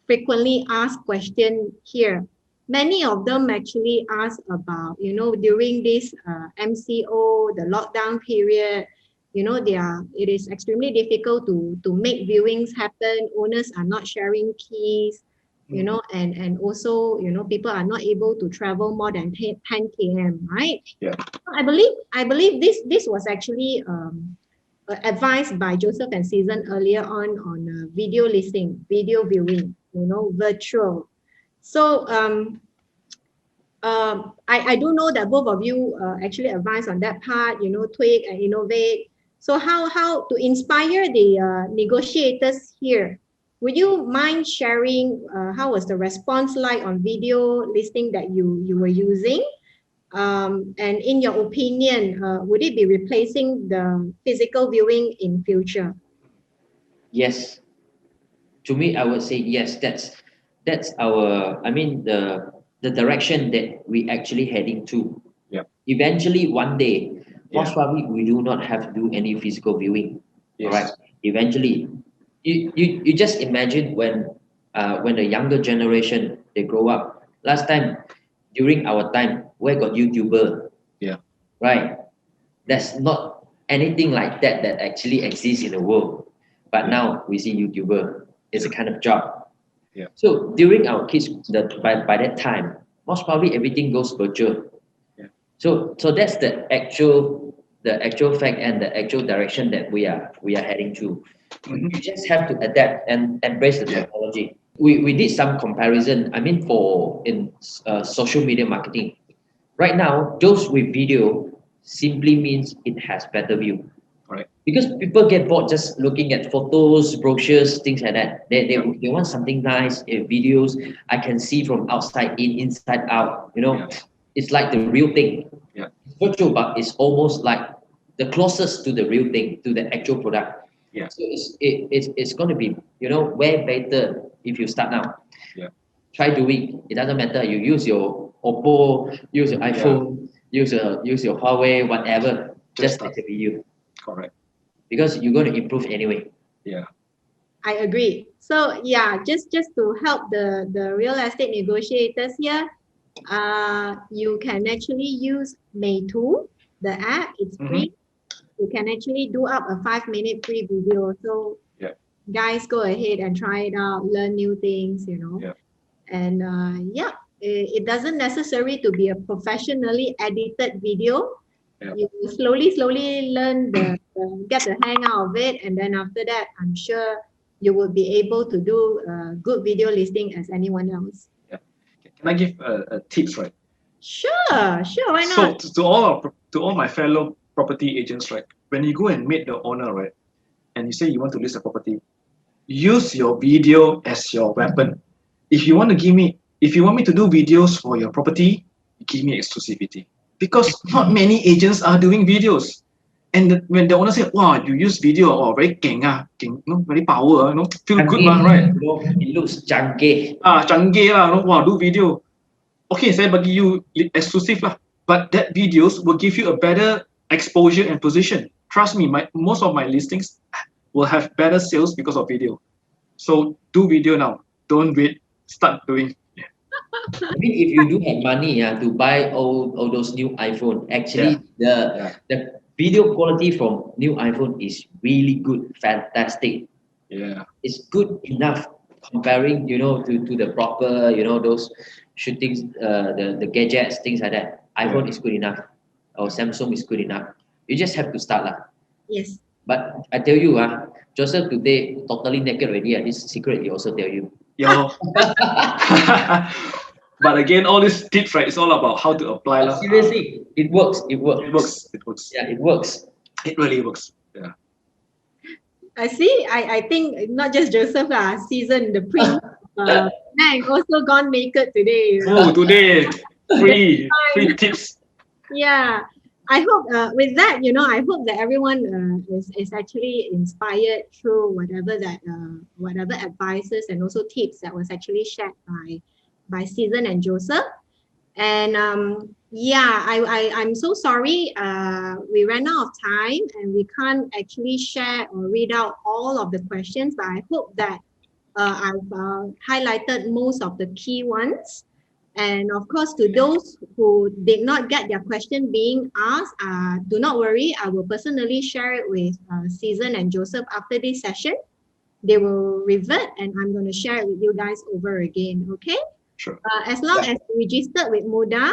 frequently asked question here. Many of them actually ask about during this MCO, the lockdown period, it is extremely difficult to make viewings happen. Owners are not sharing keys, and also people are not able to travel more than 10 km, right? Yeah. I believe this was actually advised by Joseph and Susan earlier on video listening, video viewing, virtual. So I do know that both of you actually advise on that part, tweak and innovate. So how to inspire the negotiators here? Would you mind sharing how was the response like on video listening that you were using? And in your opinion, would it be replacing the physical viewing in future? Yes. To me, I would say yes. That's our. The direction that we actually heading to. Yeah. Eventually, one day, most probably we do not have to do any physical viewing. Yes. All right. Eventually, you just imagine when the younger generation they grow up. Last time, during our time, where got YouTuber? Yeah. Right. There's not anything like that actually exists in the world. But now we see YouTuber. It's a kind of job. Yeah. So during our kids, by that time, most probably everything goes virtual. Yeah. So that's the actual fact and the actual direction that we are heading to. Mhm. You just have to adapt and embrace the Yeah. technology. We did some comparison. I mean, in social media marketing, right now, those with video simply means it has better view. Right. Because people get bored just looking at photos, brochures, things like that. They want something nice, videos. I can see from outside in, inside out. Yeah. It's like the real thing. Yeah. It's virtual, but it's almost like the closest to the real thing, to the actual product. Yeah. So it's going to be way better if you start now. Yeah. Try doing. It doesn't matter. You use your Oppo, use your iPhone, use your Huawei, whatever. Just start. take a video. Correct. Because you're going to improve anyway. Yeah. I agree. So yeah, just to help the real estate negotiators here, you can actually use Meitu, the app. It's free. You can actually do up a 5-minute free video. So Yeah. guys, go ahead and try it out, learn new things, Yeah. And it doesn't necessary to be a professionally edited video. Yeah. You will slowly learn get the hang out of it, and then after that, I'm sure you will be able to do a good video listing as anyone else. Yeah. Can I give a tips, right? Sure, why So not? to all my fellow property agents, right? When you go and meet the owner, right, and you say you want to list a property, use your video as your weapon. If you want me to do videos for your property, give me exclusivity. Because not many agents are doing videos. And when the owner say, wow, you use video, oh, very keng, very power, feel good, right? It looks junky. Canggih lah, wow, do video. Okay, saya bagi you exclusive lah. But that videos will give you a better exposure and position. Trust me, most of my listings will have better sales because of video. So do video now. Don't wait. Start doing. I mean, if you do have money to buy all those new iPhone, actually the video quality from new iPhone is really good, fantastic. Yeah. It's good enough comparing, to the proper, those shootings, the gadgets, things like that. iPhone is good enough, or Samsung is good enough. You just have to start lah. Yes. But I tell you, Joseph today totally naked already. This secret he also tell you. Yo. But again, all these tips, right? It's all about how to apply lah. Seriously, it works. It works. It works. It works. Yeah, it works. It really works. Yeah. I see. I think not just Joseph season the prince. Nang also gone naked today. Oh, today free tips. Yeah, I hope with that, I hope that everyone is actually inspired through whatever advices and also tips that was actually shared by Season and Joseph. And I'm so sorry. We ran out of time and we can't actually share or read out all of the questions, but I hope that I've highlighted most of the key ones. And of course, to those who did not get their question being asked, do not worry. I will personally share it with Season and Joseph after this session. They will revert and I'm going to share it with you guys over again. Okay? Sure. As long as you registered with Mudah,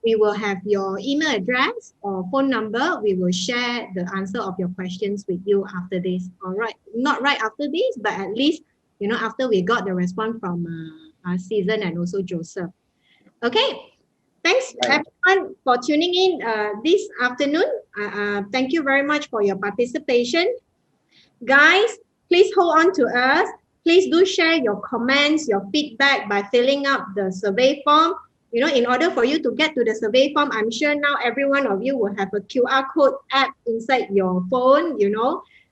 we will have your email address or phone number. We will share the answer of your questions with you after this. All right. Not right after this, but at least, after we got the response from Season and also Joseph. Okay. Thanks everyone for tuning in this afternoon. Thank you very much for your participation. Guys, please hold on to us. Please do share your comments, your feedback by filling up the survey form. In order for you to get to the survey form, I'm sure now every one of you will have a QR code app inside your phone,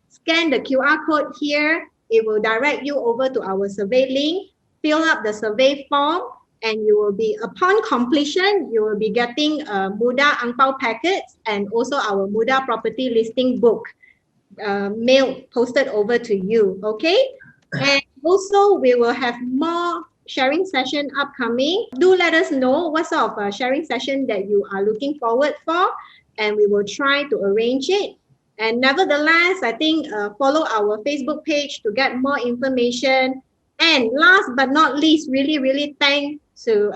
Scan the QR code here. It will direct you over to our survey link. Fill up the survey form and you will be, upon completion, you will be getting Mudah Ang Pao packets and also our Mudah property listing book mailed, posted over to you, okay? And also, we will have more sharing session upcoming. Do let us know what sort of sharing session that you are looking forward for, and we will try to arrange it. And nevertheless, I think follow our Facebook page to get more information. And last but not least, really, really thanks to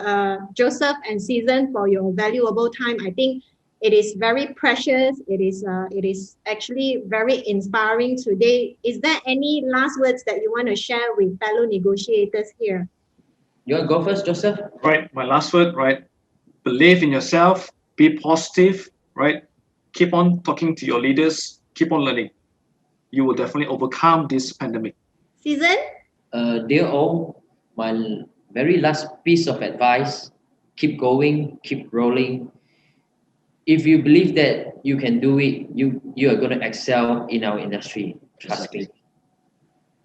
Joseph and Susan for your valuable time. I think it is very precious. It is actually very inspiring today. Is there any last words that you want to share with fellow negotiators here? You want to go first, Joseph? Right. My last word, right? Believe in yourself, be positive, right? Keep on talking to your leaders, keep on learning. You will definitely overcome this pandemic. Susan? Dear all, my very last piece of advice, keep going, keep rolling. If you believe that you can do it, you are going to excel in our industry. Trust me.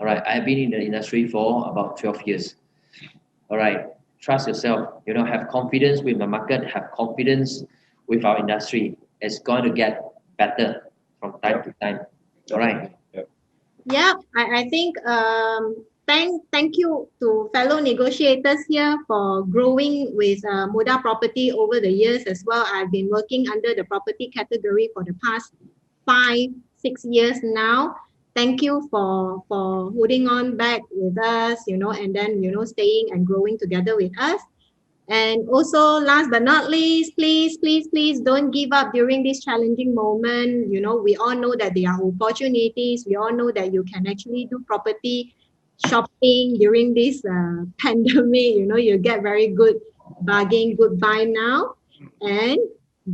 All right, I've been in the industry for about 12 years. All right, trust yourself. Have confidence with the market, have confidence with our industry. It's going to get better from time to time. All right. Yeah, I think thank you to fellow negotiators here for growing with Mudah Property over the years as well. I've been working under the property category for the past 5-6 years now. Thank you for holding on back with us, and then staying and growing together with us. And also, last but not least, please, please, please don't give up during this challenging moment. We all know that there are opportunities. We all know that you can actually do property shopping during this pandemic. You get very good bargain, good buy now. And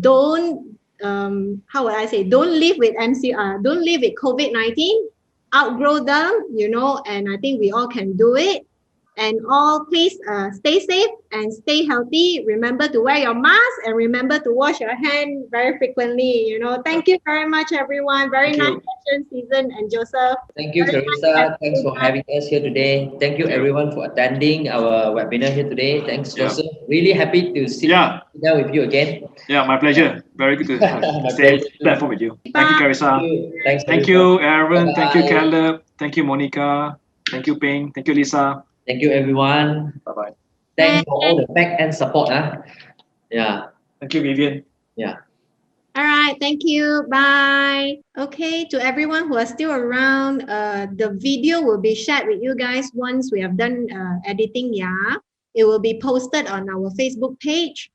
don't, how would I say, don't live with MCR, don't live with COVID-19. Outgrow them, and I think we all can do it. And all, please stay safe and stay healthy. Remember to wear your mask and remember to wash your hand very frequently. Thank you very much, everyone. Very nice session, Susan and Joseph. Thank you, Carissa. Thanks for having us here today. Thank you, everyone, for attending our webinar here today. Thanks, Joseph. Really happy to sit down with you again. Yeah, my pleasure. Very good to stay platform with you. Thank you, Carissa. Thanks. Thank you, Aaron. Thank you, Caleb. Thank you, Monica. Thank you, Ping. Thank you, Lisa. Thank you, everyone. Bye-bye. Thanks for all the back-end support. Yeah. Thank you, Vivian. Yeah. All right. Thank you. Bye. Okay. To everyone who are still around, the video will be shared with you guys once we have done editing. Yeah. It will be posted on our Facebook page.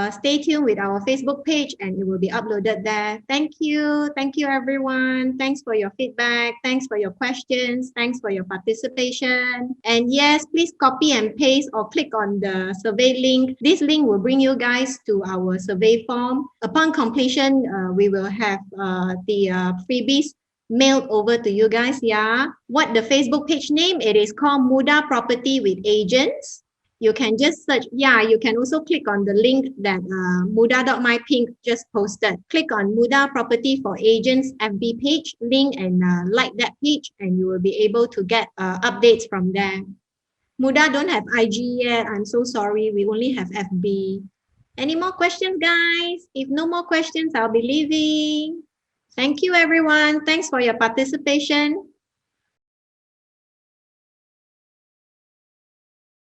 Stay tuned with our Facebook page and it will be uploaded there. Thank you. Thank you, everyone. Thanks for your feedback. Thanks for your questions. Thanks for your participation. And yes, please copy and paste or click on the survey link. This link will bring you guys to our survey form. Upon completion, we will have the freebies mailed over to you guys. Yeah. What the Facebook page name? It is called Mudah Property with Agents. You can just search. Yeah, you can also click on the link that Mudah.mypink just posted. Click on Mudah Property for Agents FB page link and like that page and you will be able to get updates from there. Mudah don't have IG yet. I'm so sorry. We only have FB. Any more questions, guys? If no more questions, I'll be leaving. Thank you, everyone. Thanks for your participation.